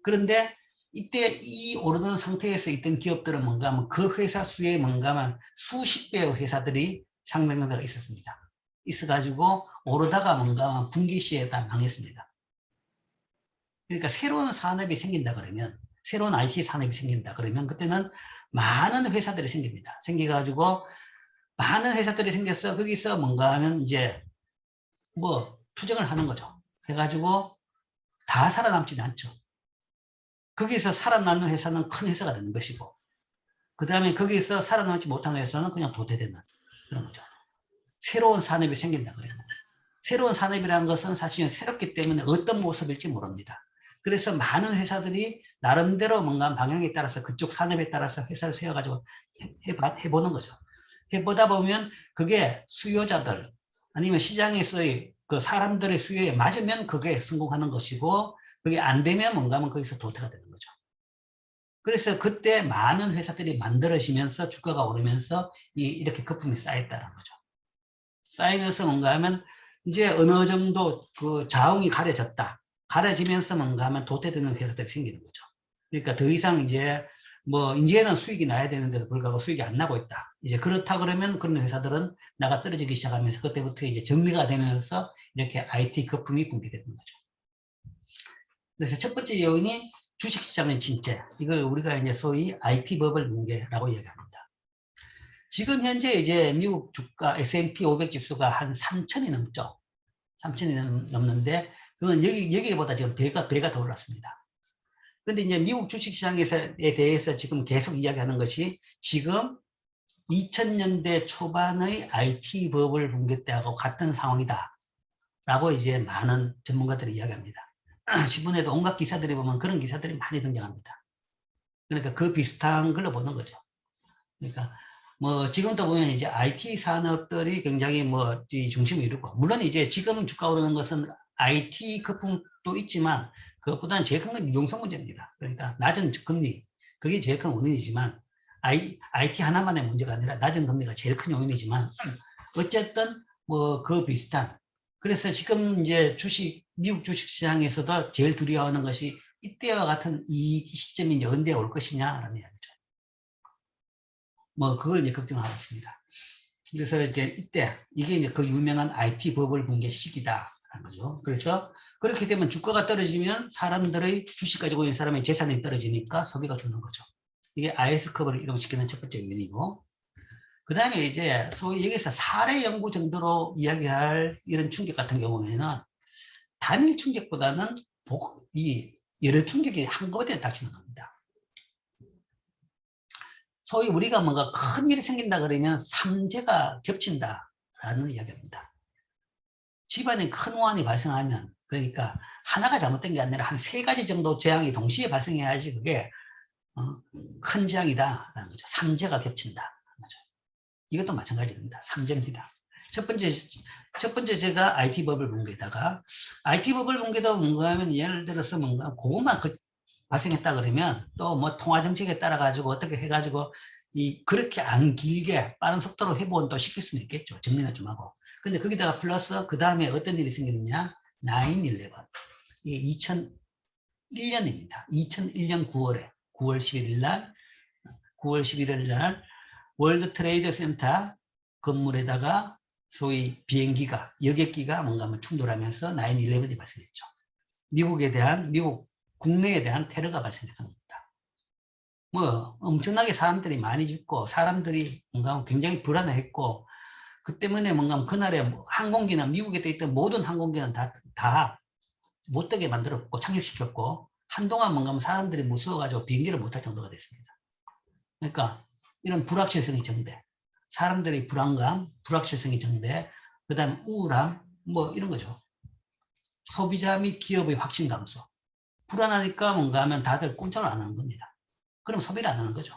S1: 그런데 이때 이 오르는 상태에서 있던 기업들은 뭔가 하면 그 회사 수에 뭔가 하면 수십 배의 회사들이 상명대가 있었습니다. 있어가지고 오르다가 뭔가 하면 분기 시에 다 망했습니다. 그러니까 새로운 산업이 생긴다 그러면, 새로운 IT 산업이 생긴다 그러면 그때는 많은 회사들이 생깁니다. 생겨가지고 많은 회사들이 생겨서 거기서 뭔가 하면 이제 투쟁을 하는 거죠. 해가지고 다 살아남지는 않죠. 거기서 살아남는 회사는 큰 회사가 되는 것이고, 그 다음에 거기서 살아남지 못하는 회사는 그냥 도태되는 그런 거죠. 새로운 산업이 생긴다 그래요. 새로운 산업이라는 것은 사실은 새롭기 때문에 어떤 모습일지 모릅니다. 그래서 많은 회사들이 나름대로 뭔가 방향에 따라서 그쪽 산업에 따라서 회사를 세워가지고 해보는 거죠. 해보다 보면 그게 수요자들 아니면 시장에서의 그 사람들의 수요에 맞으면 그게 성공하는 것이고 그게 안 되면 뭔가 하면 거기서 도태가 되는 거죠. 그래서 그때 많은 회사들이 만들어지면서 주가가 오르면서 이렇게 거품이 쌓였다는 거죠. 쌓이면서 뭔가 하면 이제 어느 정도 그 자웅이 가려졌다. 가려지면서 뭔가 하면 도태되는 회사들이 생기는 거죠. 그러니까 더 이상 이제 뭐 이제는 수익이 나야 되는데도 불구하고 수익이 안 나고 있다. 이제 그렇다 그러면 그런 회사들은 나가 떨어지기 시작하면서 그때부터 이제 정리가 되면서 이렇게 IT 거품이 붕괴되는 거죠. 그래서 첫 번째 요인이 주식시장의 침체. 이걸 우리가 이제 소위 IT 버블 붕괴라고 얘기합니다. 지금 현재 이제 미국 주가 S&P 500 지수가 한 3,000이 넘죠. 3,000이 넘는데 그건 여기보다 지금 배가 더 올랐습니다. 근데 이제 미국 주식시장에 대해서 지금 계속 이야기하는 것이 지금 2000년대 초반의 IT 버블 붕괴 때하고 같은 상황이다. 라고 이제 많은 전문가들이 이야기합니다. 신문에도 온갖 기사들이 보면 그런 기사들이 많이 등장합니다. 그러니까 그 비슷한 걸로 보는 거죠. 그러니까 뭐 지금도 보면 이제 IT 산업들이 굉장히 뭐 이 중심을 이루고 물론 이제 지금 주가 오르는 것은 IT 거품도 있지만 그것보다는 제일 큰 건 유동성 문제입니다. 그러니까 낮은 금리 그게 제일 큰 원인이지만 IT 하나만의 문제가 아니라 낮은 금리가 제일 큰 요인이지만 어쨌든 뭐 그 비슷한 그래서 지금 이제 미국 주식시장에서도 제일 두려워하는 것이 이때와 같은 이 시점이 이제 언제 올 것이냐라는 이야기죠. 뭐 그걸 이제 걱정하고 있습니다. 그래서 이제 이게 이제 그 유명한 IT 버블 붕괴 시기다라는 거죠. 그래서 그렇게 되면 주가가 떨어지면 사람들의 주식 가지고 있는 사람의 재산이 떨어지니까 소비가 주는 거죠. 이게 IS 커브를 이동시키는 첫 번째 요인이고, 그 다음에 이제 소위 여기서 사례 연구 정도로 이야기할 이런 충격 같은 경우에는 단일 충격보다는 여러 충격이 한꺼번에 닥치는 겁니다. 소위 우리가 뭔가 큰 일이 생긴다 그러면 삼재가 겹친다라는 이야기입니다. 집안에 큰 호환이 발생하면 그러니까 하나가 잘못된 게 아니라 한 3가지 정도 재앙이 동시에 발생해야지 그게 큰 재앙이다라는 거죠. 삼재가 겹친다라는 거죠. 이것도 마찬가지입니다. 삼재입니다. 첫 번째 제가 IT 버블 붕괴에다가 IT 버블 붕괴도 뭔가 하면 예를 들어서 뭔가 그것만 발생했다 그러면 또 뭐 통화 정책에 따라 가지고 어떻게 해가지고 그렇게 안 길게 빠른 속도로 회복은 또 시킬 수는 있겠죠. 정리는 좀 하고. 근데 거기다가 플러스 그 다음에 어떤 일이 생겼느냐? 9/11. 이게 2001년입니다. 2001년 9월 11일 날 월드 트레이드 센터 건물에다가 소위 비행기가 여객기가 뭔가 충돌하면서 9/11이 발생했죠. 미국 국내에 대한 테러가 발생했던 겁니다. 뭐 엄청나게 사람들이 많이 죽고 사람들이 뭔가 굉장히 불안해했고 그 때문에 뭔가 그날에 항공기는 미국에 있던 모든 항공기는 다 못되게 만들었고 착륙시켰고 한동안 뭔가 사람들이 무서워가지고 비행기를 못할 정도가 됐습니다. 그러니까 이런 불확실성이 정대, 사람들의 불안감, 불확실성이 정대, 그 다음에 우울함 뭐 이런 거죠. 소비자 및 기업의 확신 감소. 불안하니까 뭔가 하면 다들 꼼짝을 안 하는 겁니다. 그럼 소비를 안 하는 거죠.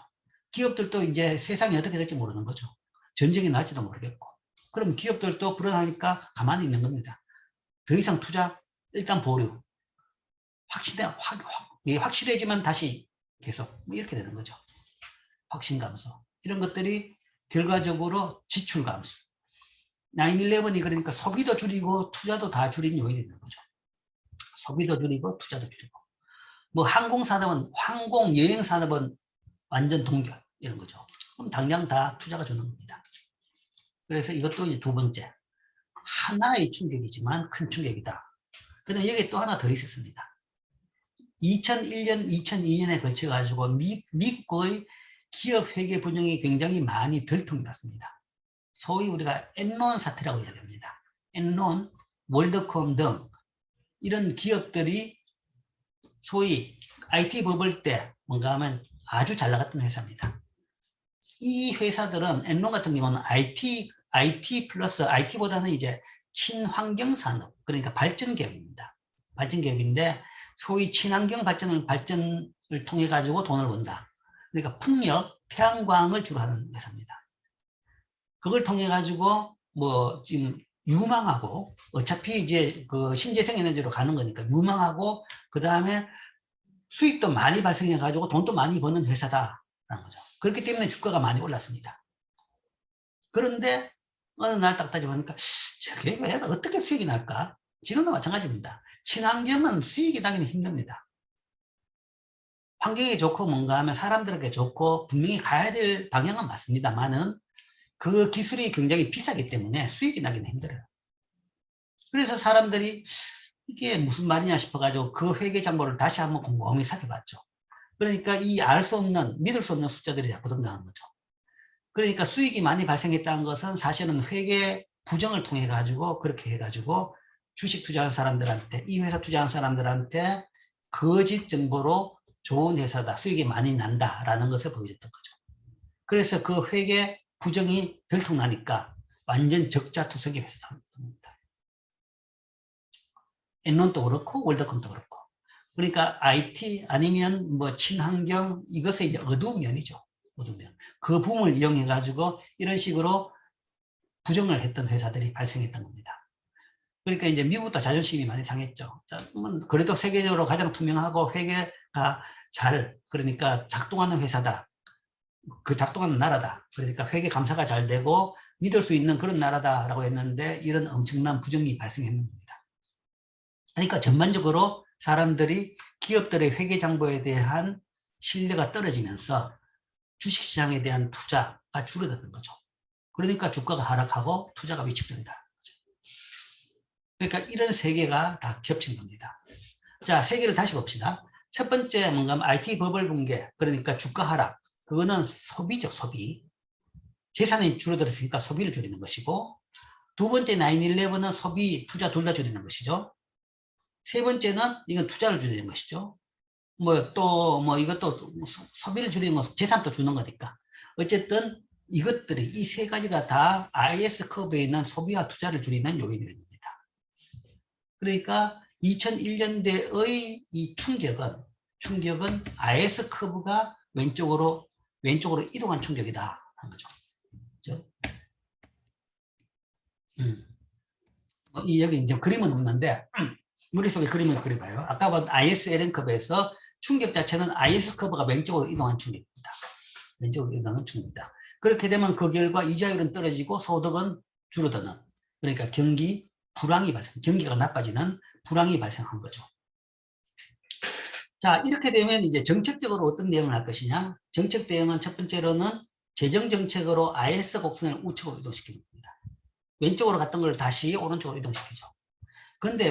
S1: 기업들도 이제 세상이 어떻게 될지 모르는 거죠. 전쟁이 날지도 모르겠고. 그럼 기업들도 불안하니까 가만히 있는 겁니다. 더 이상 투자, 일단 보류. 확실해지만 다시 계속 뭐 이렇게 되는 거죠. 확신 감소. 이런 것들이 결과적으로 지출 감소. 9/11이 그러니까 소비도 줄이고 투자도 다 줄인 요인이 있는 거죠. 소비도 줄이고 투자도 줄이고. 뭐 항공 여행 산업은 완전 동결 이런 거죠. 그럼 당장 다 투자가 주는 겁니다. 그래서 이것도 이제 두 번째 하나의 충격이지만 큰 충격이다. 그런데 여기 또 하나 더 있었습니다. 2001년, 2002년에 걸쳐 가지고 미국의 기업 회계 분양이 굉장히 많이 들통이 났습니다. 소위 우리가 엔론 사태라고 이야기합니다. 엔론, 월드컴 등 이런 기업들이 소위 IT 버블 때 뭔가 하면 아주 잘 나갔던 회사입니다. 이 회사들은 엔론 같은 경우는 IT 플러스 IT보다는 이제 친환경산업, 그러니까 발전기업입니다. 발전기업인데 소위 친환경 발전을 통해 가지고 돈을 번다. 그러니까 풍력, 태양광을 주로 하는 회사입니다. 그걸 통해 가지고 뭐 지금 유망하고 어차피 이제 그 신재생 에너지로 가는 거니까 유망하고 그 다음에 수익도 많이 발생해 가지고 돈도 많이 버는 회사다라는 거죠. 그렇기 때문에 주가가 많이 올랐습니다. 그런데 어느 날 딱 따져보니까 저게 왜 어떻게 수익이 날까? 지금도 마찬가지입니다. 친환경은 수익이 나기는 힘듭니다. 환경이 좋고 뭔가 하면 사람들에게 좋고 분명히 가야 될 방향은 맞습니다만은 그 기술이 굉장히 비싸기 때문에 수익이 나기는 힘들어요. 그래서 사람들이 이게 무슨 말이냐 싶어가지고 그 회계 정보를 다시 한번 곰곰이 살펴봤죠. 그러니까 이 알 수 없는, 믿을 수 없는 숫자들이 자꾸 등장하는 거죠. 그러니까 수익이 많이 발생했다는 것은 사실은 회계 부정을 통해 가지고 그렇게 해가지고 주식 투자한 사람들한테, 이 회사 투자한 사람들한테 거짓 정보로 좋은 회사다, 수익이 많이 난다라는 것을 보여줬던 거죠. 그래서 그 회계 부정이 들통나니까 완전 적자 투석이 회사입니다. 엔론도 그렇고 월드컴도 그렇고. 그러니까 IT 아니면 뭐 친환경 이것의 이제 어두운 면이죠. 어두운 면. 그 붐을 이용해 가지고 이런 식으로 부정을 했던 회사들이 발생했던 겁니다. 그러니까 이제 미국도 자존심이 많이 상했죠. 자, 그래도 세계적으로 가장 투명하고 회계가 잘, 그러니까 작동하는 회사다. 그 작동하는 나라다. 그러니까 회계 감사가 잘 되고 믿을 수 있는 그런 나라다라고 했는데 이런 엄청난 부정이 발생했는 겁니다. 그러니까 전반적으로 사람들이 기업들의 회계 정보에 대한 신뢰가 떨어지면서 주식시장에 대한 투자가 줄어드는 거죠. 그러니까 주가가 하락하고 투자가 위축된다. 그러니까 이런 세 개가 다 겹친 겁니다. 자, 세 개를 다시 봅시다. 첫 번째 뭔가 IT 버블 붕괴, 그러니까 주가 하락. 그거는 소비죠, 소비. 재산이 줄어들었으니까 소비를 줄이는 것이고, 두 번째 9/11은 소비, 투자 둘 다 줄이는 것이죠. 세 번째는 이건 투자를 줄이는 것이죠. 뭐 또 뭐 이것도 소비를 줄이는 것, 재산도 주는 거니까. 어쨌든 이것들이 이 세 가지가 다 IS 커브에 있는 소비와 투자를 줄이는 요인이 됩니다. 그러니까 2001년대의 이 충격은 IS 커브가 왼쪽으로 이동한 충격이다 하는 거죠. 그렇죠? 여기 이제 그림은 없는데 머릿속에 그림을 그려봐요. 아까 본 ISLN 커브에서 충격 자체는 IS 커브가 왼쪽으로 이동한 충격입니다. 왼쪽으로 이동하는 충격이다. 그렇게 되면 그 결과 이자율은 떨어지고 소득은 줄어드는, 그러니까 경기가 나빠지는 불황이 발생한 거죠. 자, 이렇게 되면 이제 정책적으로 어떤 대응을 할 것이냐? 정책 대응은 첫 번째로는 재정 정책으로 IS 곡선을 우측으로 이동시키는 겁니다. 왼쪽으로 갔던 걸 다시 오른쪽으로 이동시키죠. 그런데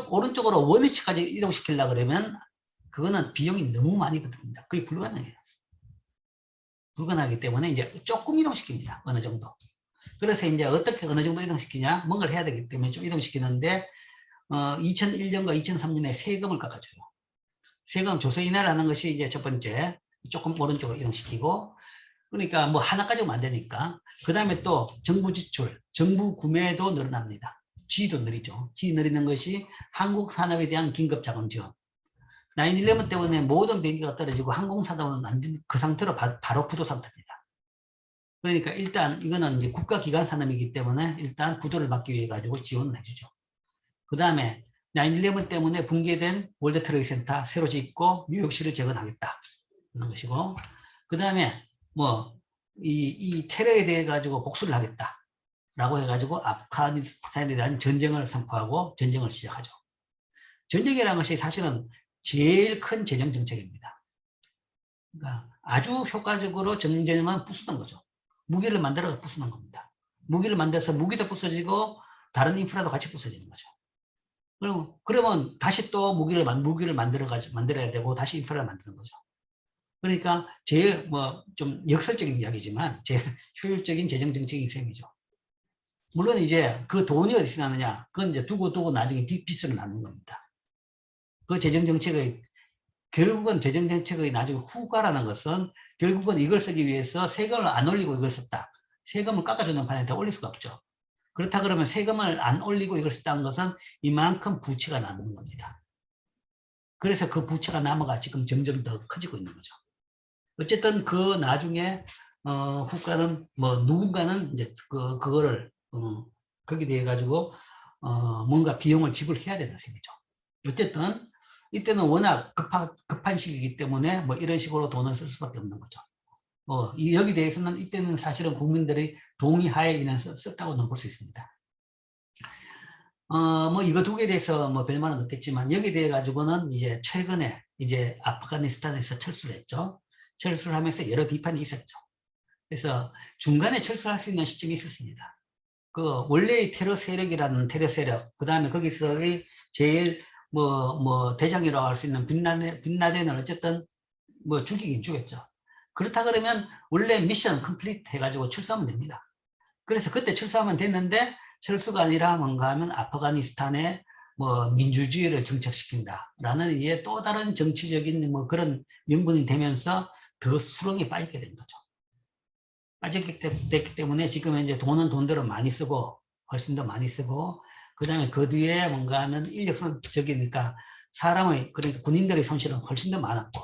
S1: 오른쪽으로 원위치까지 이동시키려고 그러면 그거는 비용이 너무 많이 듭니다. 거의 불가능해요. 불가능하기 때문에 이제 조금 이동시킵니다. 어느 정도. 그래서 이제 어떻게 어느 정도 이동시키냐? 뭔가를 해야 되기 때문에 좀 이동시키는데 2001년과 2003년에 세금을 깎아줘요. 세금 조세 인하를 하는 것이 이제 첫 번째, 조금 오른쪽으로 이동시키고, 그러니까 뭐 하나 가지고는 안 되니까. 그 다음에 또 정부 지출, 정부 구매도 늘어납니다. G도 느리죠. G 느리는 것이 한국 산업에 대한 긴급 자금 지원. 9/11 때문에 모든 비행기가 떨어지고 항공산업은 완전 그 상태로 바로 부도 상태입니다. 그러니까 일단 이거는 이제 국가기관 산업이기 때문에 일단 부도를 막기 위해 가지고 지원을 해주죠. 그 다음에 9/11 때문에 붕괴된 월드 트레이드 센터 새로 짓고 뉴욕시를 재건하겠다 그런 것이고, 그 다음에 뭐 이 테러에 대해 가지고 복수를 하겠다 라고 해가지고 아프가니스탄에 대한 전쟁을 선포하고 전쟁을 시작하죠. 전쟁이라는 것이 사실은 제일 큰 재정 정책입니다. 그러니까 아주 효과적으로 전쟁은 부수는 거죠. 무기를 만들어서 부수는 겁니다. 무기를 만들어서 무기도 부서지고 다른 인프라도 같이 부서지는 거죠. 그러면 다시 또 무기를 만들어야 되고 다시 인프라를 만드는 거죠. 그러니까 제일 뭐 좀 역설적인 이야기지만 제일 효율적인 재정 정책인 셈이죠. 물론 이제 그 돈이 어디서 나느냐, 그건 이제 두고 나중에 빚으로 나는 겁니다. 그 재정 정책의 결국은 재정 정책의 나중에 후과라는 것은 결국은 이걸 쓰기 위해서 세금을 안 올리고 이걸 썼다. 세금을 깎아주는 판에 더 올릴 수가 없죠. 그렇다 그러면 세금을 안 올리고 이걸 썼다는 것은 이만큼 부채가 남는 겁니다. 그래서 그 부채가 남아가 지금 점점 더 커지고 있는 거죠. 어쨌든 그 나중에 국가는 뭐 누군가는 이제 그거를 거기에 대해 가지고 뭔가 비용을 지불해야 되는 셈이죠. 어쨌든 이때는 워낙 급한 시기이기 때문에 뭐 이런 식으로 돈을 쓸 수밖에 없는 거죠. 여기 대해서는 이때는 사실은 국민들이 동의하에 인해서 썼다고는 볼 수 있습니다. 뭐 이거 두 개에 대해서 뭐 별말은 없겠지만 여기에 대해 가지고는 이제 최근에 이제 아프가니스탄에서 철수를 했죠. 철수를 하면서 여러 비판이 있었죠. 그래서 중간에 철수할 수 있는 시점이 있었습니다. 그 원래의 테러 세력이라는 테러 세력, 그 다음에 거기서의 제일 뭐 대장이라고 할 수 있는 빈라덴을 어쨌든 뭐 죽이긴 죽였죠. 그렇다 그러면 원래 미션 컴플리트 해가지고 철수하면 됩니다. 그래서 그때 철수하면 됐는데 철수가 아니라 뭔가 하면 아프가니스탄의 뭐 민주주의를 정착시킨다라는 이게 또 다른 정치적인 뭐 그런 명분이 되면서 더 수렁에 빠지게 된 거죠. 빠졌기 때문에 지금 이제 돈은 돈대로 많이 쓰고 훨씬 더 많이 쓰고 그 다음에 그 뒤에 뭔가 하면 인력적이니까 사람의 그러니까 군인들의 손실은 훨씬 더 많았고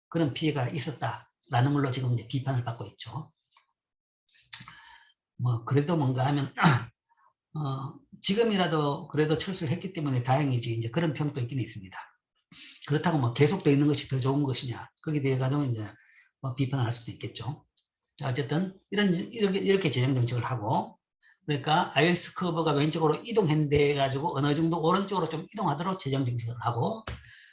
S1: 그런 피해가 있었다라는 걸로 지금 이제 비판을 받고 있죠. 뭐 그래도 뭔가 하면 지금이라도 그래도 철수를 했기 때문에 다행이지 이제 그런 평도 있긴 있습니다. 그렇다고 뭐 계속되어 있는 것이 더 좋은 것이냐 거기에 대해 가지고 이제 뭐 비판을 할 수도 있겠죠. 자, 어쨌든 이렇게 재정 정책을 하고 그러니까 IS 커브가 왼쪽으로 이동했는데 가지고 어느 정도 오른쪽으로 좀 이동하도록 재정 정책을 하고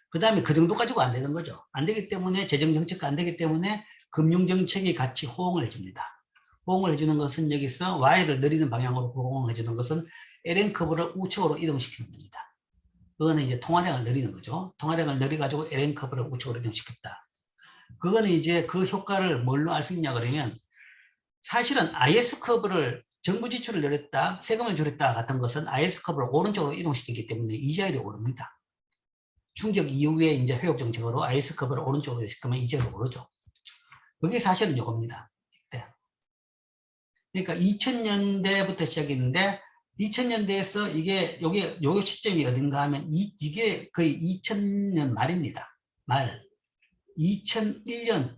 S1: 그 다음에 그 정도 가지고 안 되는 거죠. 안 되기 때문에 재정 정책가 안 되기 때문에 금융 정책이 같이 호응을 해줍니다. 호응을 해주는 것은 여기서 Y를 느리는 방향으로 호응해 주는 것은 LN 커브를 우측으로 이동시키는 겁니다. 그거는 이제 통화량을 늘리는 거죠. 통화량을 늘려가지고 LN 커브를 우측으로 이동시켰다. 그거는 이제 그 효과를 뭘로 알 수 있냐 그러면 사실은 IS 커브를 정부 지출을 늘렸다, 세금을 줄였다 같은 것은 IS 커브를 오른쪽으로 이동시키기 때문에 이자율이 오릅니다. 충격 이후에 이제 회복 정책으로 IS 커브를 오른쪽으로 시키면 이자율이 오르죠. 그게 사실은 요겁니다. 그러니까 2000년대부터 시작했는데 2000년대에서 요게 시점이 어딘가 하면 이게 거의 2000년 말입니다. 2000년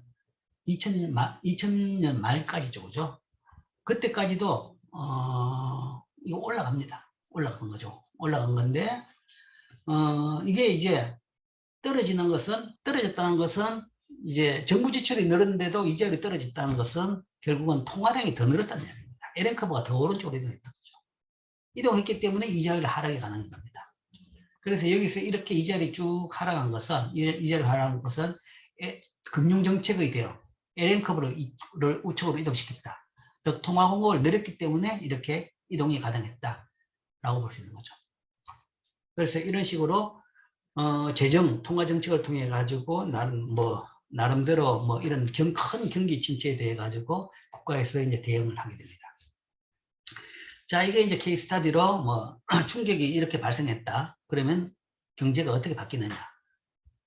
S1: 말까지죠. 그죠? 그때까지도 이거 올라갑니다. 올라간 거죠. 올라간 건데 이게 이제 떨어졌다는 것은 이제 정부 지출이 늘었는데도 이자율이 떨어졌다는 것은 결국은 통화량이 더 늘었다는 얘기입니다. LN 커브가 더 오른쪽으로 이동했던 거죠. 이동했기 때문에 이자율이 하락이 가능한 겁니다. 그래서 여기서 이렇게 이자율이 쭉 하락한 것은 금융정책의 대응, LN 커브를 우측으로 이동시켰다. 즉 통화 공급을 늘렸기 때문에 이렇게 이동이 가능했다라고 볼 수 있는 거죠. 그래서 이런 식으로 재정 통화 정책을 통해 가지고 나름대로 뭐 이런 큰 경기 침체에 대해 가지고 국가에서 이제 대응을 하게 됩니다. 자, 이게 이제 케이스 스타디로 뭐 충격이 이렇게 발생했다. 그러면 경제가 어떻게 바뀌느냐.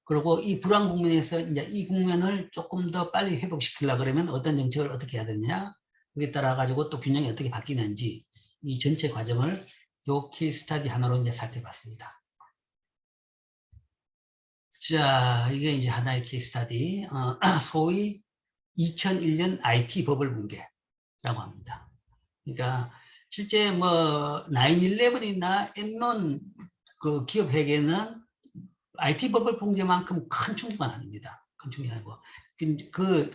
S1: 그리고 이 불안 국면에서 이제 이 국면을 조금 더 빨리 회복시키려고 그러면 어떤 정책을 어떻게 해야 되느냐. 거기에 따라 가지고 또 균형이 어떻게 바뀌는지 이 전체 과정을 요 케이스 스타디 하나로 이제 살펴봤습니다. 자, 이게 이제 하나의 케이스 스타디. 소위 2001년 IT 버블 붕괴라고 합니다. 그러니까 실제 뭐 9/11이나 엔론 그 기업에게는 IT 버블 붕괴만큼 큰 충격은 아닙니다. 큰 충격이 아니고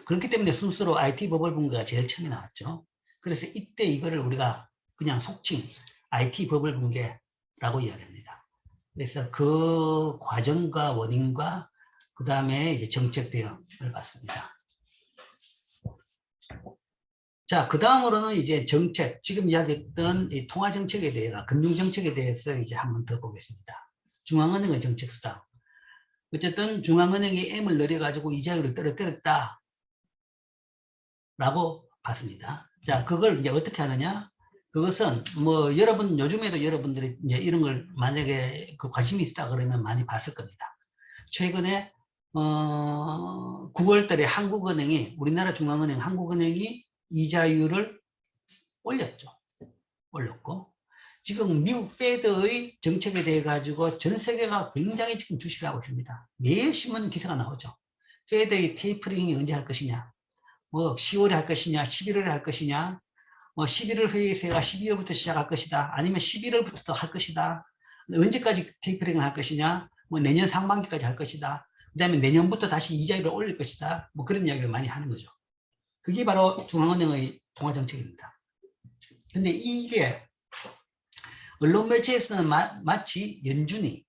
S1: 그렇기 때문에 순수로 IT 버블 붕괴가 제일 처음에 나왔죠. 그래서 이때 이거를 우리가 그냥 속칭 IT 버블 붕괴라고 이야기합니다. 그래서 그 과정과 원인과 그 다음에 이제 정책 대응을 봤습니다. 자, 그 다음으로는 이제 정책, 지금 이야기했던 이 통화 정책에 대해서, 금융 정책에 대해서 이제 한번 더 보겠습니다. 중앙은행의 정책 수단. 어쨌든 중앙은행이 M을 늘려가지고 이자율을 떨어뜨렸다. 라고 봤습니다. 자, 그걸 이제 어떻게 하느냐? 그것은 뭐 요즘에도 여러분들이 이제 이런 걸 만약에 그 관심이 있다 그러면 많이 봤을 겁니다. 최근에 9월 달에 우리나라 중앙은행 한국은행이 이자율을 올렸죠. 올렸고 지금 미국 페드의 정책에 대해 가지고 전 세계가 굉장히 지금 주시를 하고 있습니다. 매일 신문 기사가 나오죠. 페드의 테이퍼링이 언제 할 것이냐, 뭐 10월에 할 것이냐, 11월에 할 것이냐, 뭐 11월 회의세가 12월부터 시작할 것이다, 아니면 11월부터 할 것이다, 언제까지 테이퍼링을 할 것이냐, 뭐 내년 상반기까지 할 것이다, 그 다음에 내년부터 다시 이자율을 올릴 것이다, 뭐 그런 이야기를 많이 하는 거죠. 그게 바로 중앙은행의 통화정책입니다. 근데 이게 언론 매체에서는 마치 연준이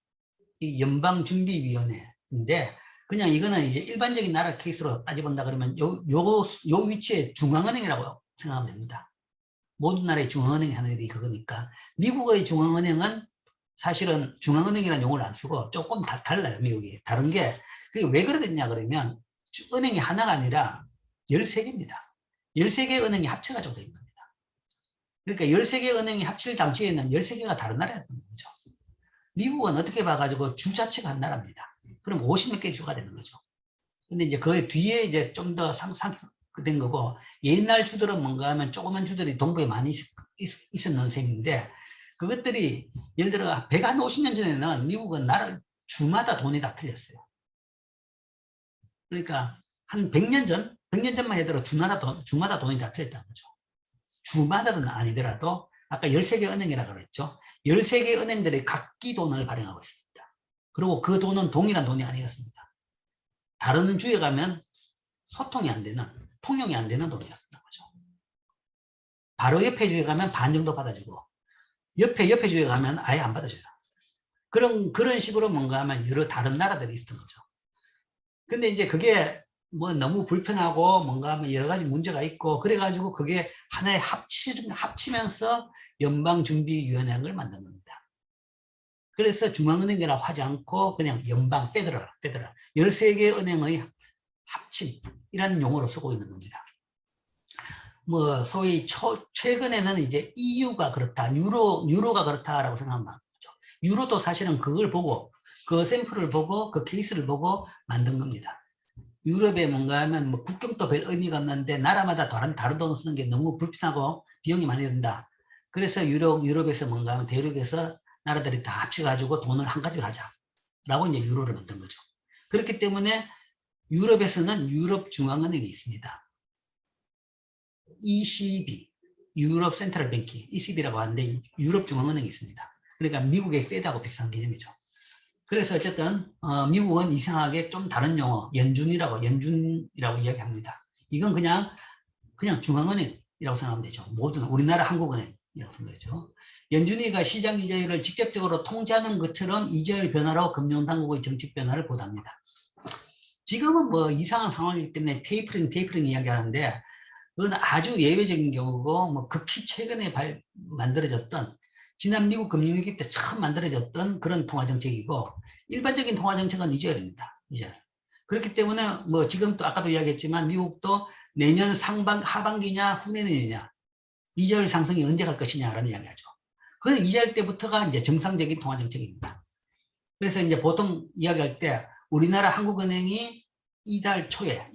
S1: 연방준비위원회인데, 그냥 이거는 이제 일반적인 나라 케이스로 따져본다 그러면 요 위치에 중앙은행이라고 생각하면 됩니다. 모든 나라의 중앙은행이 하는 일이 그거니까. 미국의 중앙은행은 사실은 중앙은행이라는 용어를 안 쓰고 조금 달라요, 미국이. 다른 게, 그게 왜 그러겠냐 그러면, 은행이 하나가 아니라 13개입니다. 13개 은행이 합쳐가지고 되어 있는 겁니다. 그러니까 13개 은행이 합칠 당시에는 13개가 다른 나라였던 거죠. 미국은 어떻게 봐가지고 주 자체가 한 나라입니다. 그럼 50몇 개 주가 되는 거죠. 근데 이제 그 뒤에 이제 좀 더 상된 거고, 옛날 주들은 뭔가 하면 조그만 주들이 동부에 많이 있었는 셈인데, 그것들이 예를 들어 150년 전에는 미국은 나라 주마다 돈이 다 틀렸어요. 그러니까 한 100년 전만 해도 주마다 돈이 다 틀렸다는 거죠. 주마다는 아니더라도 아까 13개 은행이라고 그랬죠. 13개 은행들이 각기 돈을 발행하고 있습니다. 그리고 그 돈은 동일한 돈이 아니었습니다. 다른 주에 가면 소통이 안 되는, 통용이 안 되는 돈이었던 거죠. 바로 옆에 주에 가면 반 정도 받아주고, 옆에 주에 가면 아예 안 받아줘요. 그런 식으로 뭔가 하면 여러 다른 나라들이 있었던 거죠. 근데 이제 그게 뭐 너무 불편하고 뭔가 하면 여러 가지 문제가 있고, 그래가지고 그게 하나의 합치면서 연방준비위원회를 만든 겁니다. 그래서 중앙은행이라고 하지 않고 그냥 연방 페더럴 13개 은행의 합침이라는 용어로 쓰고 있는 겁니다. 뭐 소위 최근에는 이제 EU가 그렇다, 유로가 그렇다라고 생각하면 맞죠. 유로도 사실은 그걸 보고, 그 샘플을 보고, 그 케이스를 보고 만든 겁니다. 유럽에 뭔가 하면 뭐 국경도 별 의미가 없는데 나라마다 다른 돈 쓰는 게 너무 불편하고 비용이 많이 든다. 그래서 유럽에서 뭔가 하면 대륙에서 나라들이 다 합쳐가지고 돈을 한 가지로 하자라고 이제 유로를 만든 거죠. 그렇기 때문에 유럽에서는 유럽 중앙은행이 있습니다. ECB, 유럽 센트럴 뱅킹, ECB라고 하는데 유럽 중앙은행이 있습니다. 그러니까 미국의 페드하고 비슷한 개념이죠. 그래서 어쨌든 미국은 이상하게 좀 다른 용어, 연준이라고 이야기합니다. 이건 그냥 중앙은행이라고 생각하면 되죠. 모든 우리나라 한국은행이라고 생각하죠. 연준이가 시장 이자율을 직접적으로 통제하는 것처럼 이자율 변화로 금융당국의 정책 변화를 보답니다. 지금은 뭐 이상한 상황이기 때문에 테이퍼링 이야기하는데, 그건 아주 예외적인 경우고, 뭐 극히 최근에 만들어졌던, 지난 미국 금융위기 때 처음 만들어졌던 그런 통화정책이고, 일반적인 통화정책은 이자율입니다. 이자율. 그렇기 때문에 뭐 지금 또 아까도 이야기했지만 미국도 내년 하반기냐 후내년이냐 이자율 상승이 언제 갈 것이냐라는 이야기하죠. 그 이자율 때부터가 이제 정상적인 통화정책입니다. 그래서 이제 보통 이야기할 때 우리나라 한국은행이 이달 초에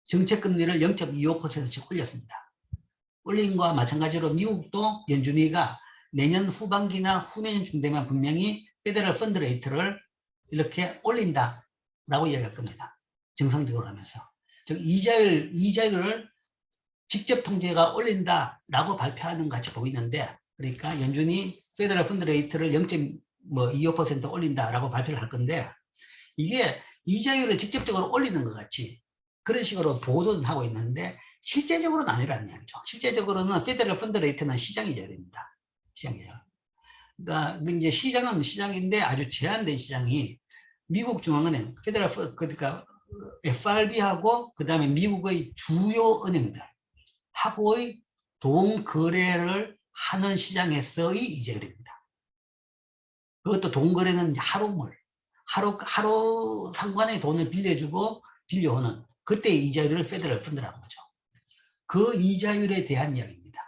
S1: 정책금리를 0.25%씩 올렸습니다. 올린 거와 마찬가지로 미국도 연준이가 내년 후반기나 후내년쯤 되면 분명히 페더럴 펀드 레이트를 이렇게 올린다라고 이야기할 겁니다. 정상적으로 하면서. 즉 이자율을 직접 통제가 올린다라고 발표하는 것 같이 보이는데, 그러니까 연준이 페더럴 펀드 레이트를 0.25% 올린다라고 발표를 할 건데, 이게 이자율을 직접적으로 올리는 것 같이 그런 식으로 보도는 하고 있는데 실제적으로는 아니라는 얘기죠. 실제적으로는 페더럴 펀드 레이트는 시장 이자율입니다. 시장이에요. 그러니까 이제 시장은 시장인데 아주 제한된 시장이 미국 중앙은행, 그러니까 FRB하고 그 다음에 미국의 주요 은행들 하고의 돈 거래를 하는 시장에서의 이자율입니다. 그것도 돈 거래는 하루 상관의 돈을 빌려오는 그때 이자율을 페더럴 펀드라는 거죠. 그 이자율에 대한 이야기입니다.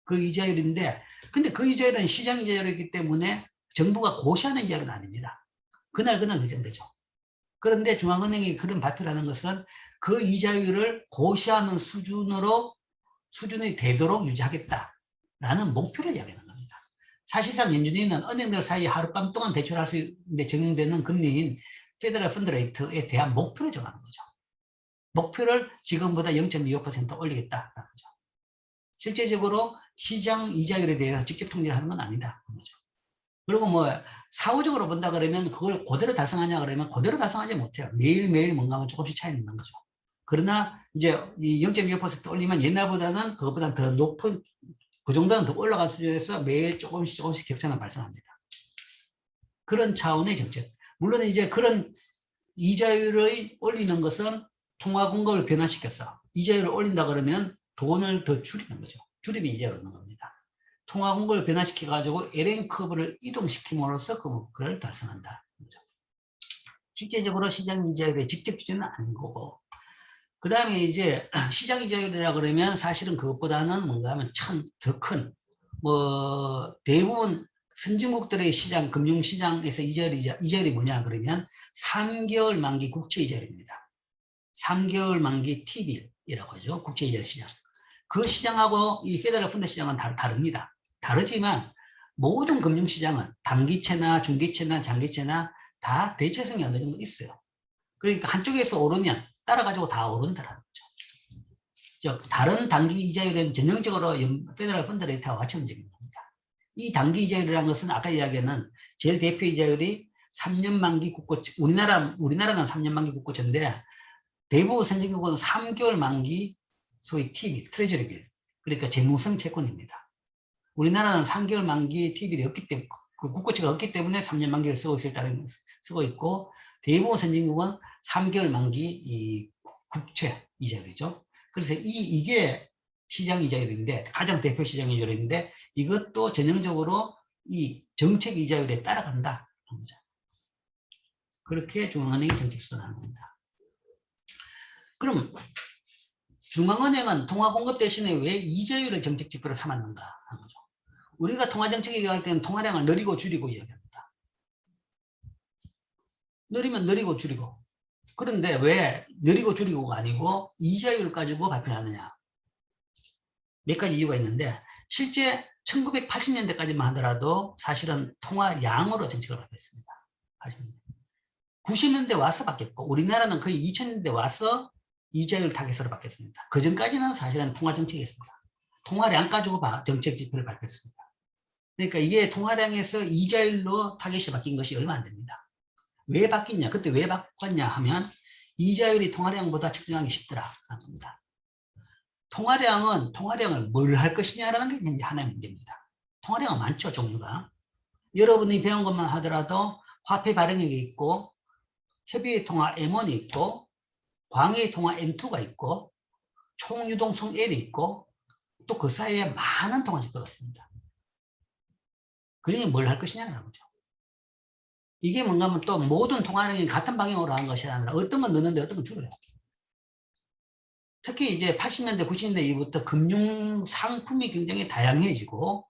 S1: 그 이자율인데, 근데 그 이자율은 시장 이자율이기 때문에 정부가 고시하는 이자율은 아닙니다. 그날 결정되죠. 그런데 중앙은행이 그런 발표를 하는 것은 그 이자율을 고시하는 수준이 되도록 유지하겠다라는 목표를 이야기하는 겁니다. 사실상 연준이는 은행들 사이에 하룻밤 동안 대출할 수 있는데 적용되는 금리인 페더럴 펀드 레이트에 대한 목표를 정하는 거죠. 목표를 지금보다 0.25% 올리겠다라는 거죠. 실제적으로 시장 이자율에 대해서 직접 통제를 하는 건 아니다. 그리고 뭐 사후적으로 본다 그러면 그걸 그대로 달성하냐 그러면 그대로 달성하지 못해요. 매일매일 뭔가만 조금씩 차이는 난 거죠. 그러나 이제 이 0.25% 올리면 옛날보다는 그것보다 더 높은, 그 정도는 더 올라간 수준에서 매일 조금씩 격차는 발생합니다. 그런 차원의 정책. 물론 이제 그런 이자율을 올리는 것은 통화 공급을 변화시켰어. 이자율을 올린다 그러면 돈을 더 줄이는 거죠. 줄임이 이자율을 넣는 겁니다. 통화 공급을 변화시켜가지고 LN 커브를 이동시킴으로써 그 목표를 달성한다. 실제적으로 시장 이자율의 직접 주제는 아닌 거고, 그 다음에 이제 시장 이자율이라 그러면 사실은 그것보다는 뭔가 하면 참 더 큰, 뭐 대부분 선진국들의 시장, 금융시장에서 이자율이 뭐냐 그러면 3개월 만기 국채 이자율입니다. 3개월 만기 T빌이라고 하죠. 국채 이자율 시장. 그 시장하고 이 페더럴 펀드 시장은 다릅니다. 다르지만 모든 금융시장은 단기채나 중기채나 장기채나 다 대체성이 어느 정도 있어요. 그러니까 한쪽에서 오르면 따라가지고 다 오른다는 거죠. 즉 다른 단기 이자율은 전형적으로 페더럴 펀드 레이트와 같이 움직이는 겁니다. 이 단기 이자율이라는 것은 아까 이야기하는 제일 대표 이자율이 3년 만기 국고채, 우리나라는 3년 만기 국고채인데 대부분 선진국은 3개월 만기 소위 T빌, 트레저리 빌, 그러니까 재무성 채권입니다. 우리나라는 3개월 만기 T빌이 없기 때문에, 그 국고채가 없기 때문에 3년 만기를 쓰고 있고, 대부분 선진국은 3개월 만기 이 국채 이자율이죠. 그래서 이게 시장 이자율인데, 가장 대표 시장 이자율인데, 이것도 전형적으로 이 정책 이자율에 따라간다. 그렇게 중앙은행이 정책 수단하는 겁니다. 그럼 중앙은행은 통화 공급 대신에 왜 이자율을 정책 지표로 삼았는가 하는 거죠. 우리가 통화정책 얘기할 때는 통화량을 늘리고 줄이고 이야기합니다. 늘리면 늘리고 줄이고. 그런데 왜 늘리고 줄이고가 아니고 이자율 가지고 발표를 하느냐. 몇 가지 이유가 있는데, 실제 1980년대까지만 하더라도 사실은 통화량으로 정책을 발표했습니다. 80년대. 90년대 와서 바뀌었고, 우리나라는 거의 2000년대 와서 이자율 타겟으로 바뀌었습니다. 그 전까지는 사실은 통화정책이었습니다. 통화량 가지고 정책 지표를 발표했습니다. 그러니까 이게 통화량에서 이자율로 타겟이 바뀐 것이 얼마 안 됩니다. 왜 바뀌냐? 그때 왜 바꿨냐 하면 이자율이 통화량보다 측정하기 쉽더라 하는 겁니다. 통화량을 뭘 할 것이냐라는 게 이제 하나의 문제입니다. 통화량은 많죠, 종류가. 여러분이 배운 것만 하더라도 화폐 발행액이 있고, 협의의 통화 M1이 있고, 광의 통화 M2가 있고, 총유동성 L이 있고, 또 그 사이에 많은 통화식도가 있습니다. 그러니 뭘 할 것이냐는 거죠. 이게 뭔가 하면 또 모든 통화량이 같은 방향으로 하는 것이 아니라 어떤 건 넣는데 어떤 건 줄여요. 특히 이제 80년대, 90년대 이후부터 금융 상품이 굉장히 다양해지고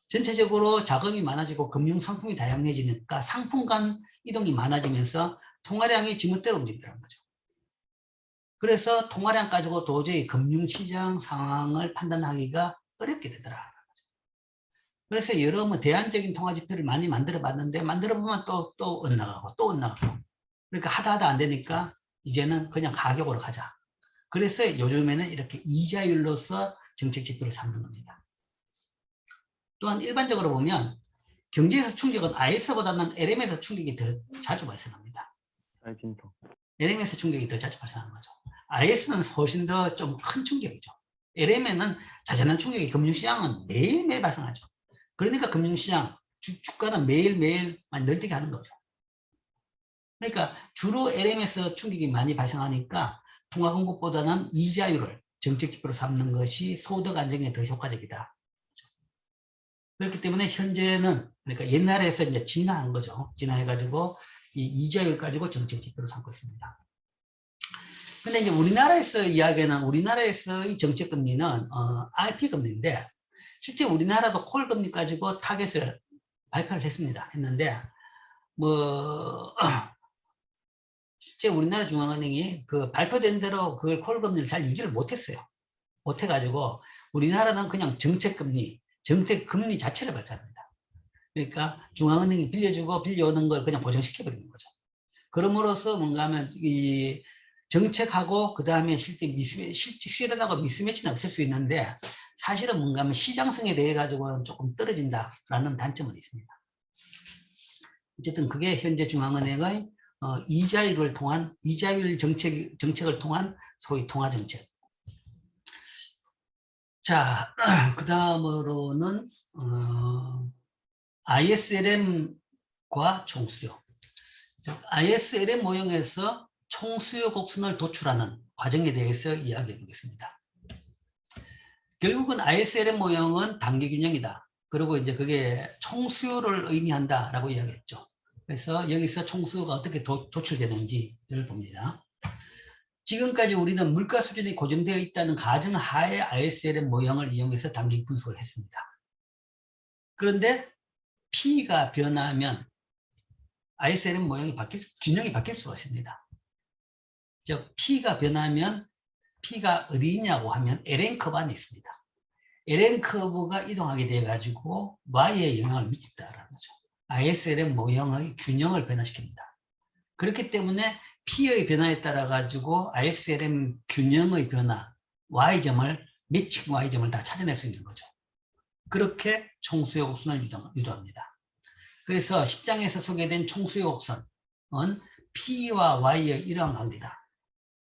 S1: 전체적으로 자금이 많아지고 금융 상품이 다양해지니까 상품 간 이동이 많아지면서 통화량이 지멋대로 움직이더라는 거죠. 그래서 통화량 가지고 도저히 금융시장 상황을 판단하기가 어렵게 되더라. 그래서 여러 뭐 대안적인 통화 지표를 많이 만들어 봤는데 만들어 보면 또 엇나가고 또 엇나가고, 그러니까 하다 안 되니까 이제는 그냥 가격으로 가자. 그래서 요즘에는 이렇게 이자율로서 정책 지표를 삼는 겁니다. 또한 일반적으로 보면 경제에서 충격은 IS보다는 LM에서 충격이 더 자주 발생합니다. LM에서 충격이 더 자주 발생하는 거죠. IS는 훨씬 더 좀 큰 충격이죠. LM에는 자잘한 충격이, 금융시장은 매일매일 발생하죠. 그러니까 금융시장, 주가는 매일매일 늘뛰게 하는 거죠. 그러니까 주로 LM에서 충격이 많이 발생하니까 통화공급보다는 이자율을 정책지표로 삼는 것이 소득 안정에 더 효과적이다. 그렇기 때문에 현재는, 그러니까 옛날에서 이제 진화한 거죠. 진화해가지고 이 이자율 가지고 정책지표로 삼고 있습니다. 근데 이제 우리나라에서 이야기하는 우리나라에서의 정책금리는 RP금리인데, 실제 우리나라도 콜금리 가지고 타겟을 발표를 했는데, 실제 우리나라 중앙은행이 그 발표된 대로 그걸 콜금리를 잘 유지를 못했어요. 못해가지고 우리나라는 그냥 정책금리 자체를 발표합니다. 그러니까 중앙은행이 빌려주고 빌려오는 걸 그냥 보정시켜버리는 거죠. 그럼으로써 뭔가 하면 이 정책하고 그 다음에 실질하다가 미스매치는 없을 수 있는데 사실은 뭔가 하면 시장성에 대해 가지고는 조금 떨어진다라는 단점은 있습니다. 어쨌든 그게 현재 중앙은행의 이자율 정책을 통한 소위 통화 정책. 자, 그 다음으로는 ISLM과 총수요. ISLM 모형에서 총수요 곡선을 도출하는 과정에 대해서 이야기해 보겠습니다. 결국은 ISLM 모형은 단기균형이다. 그리고 이제 그게 총수요를 의미한다라고 이야기했죠. 그래서 여기서 총수요가 어떻게 도출되는지를 봅니다. 지금까지 우리는 물가 수준이 고정되어 있다는 가정하에 ISLM 모형을 이용해서 단기 분석을 했습니다. 그런데 P가 변하면 ISLM 모형이 균형이 바뀔 수가 있습니다. 즉 P가 변하면 P가 어디 있냐고 하면 LN 커브 안에 있습니다. LN 커브가 이동하게 돼가지고 Y에 영향을 미친다라는 거죠. ISLM 모형의 균형을 변화시킵니다. 그렇기 때문에 P의 변화에 따라 가지고 ISLM 균형의 변화, Y점을 매칭 Y점을 다 찾아낼 수 있는 거죠. 그렇게 총수요 곡선을 유도합니다. 그래서 10장에서 소개된 총수요 곡선은 P와 Y의 이러한 관계다.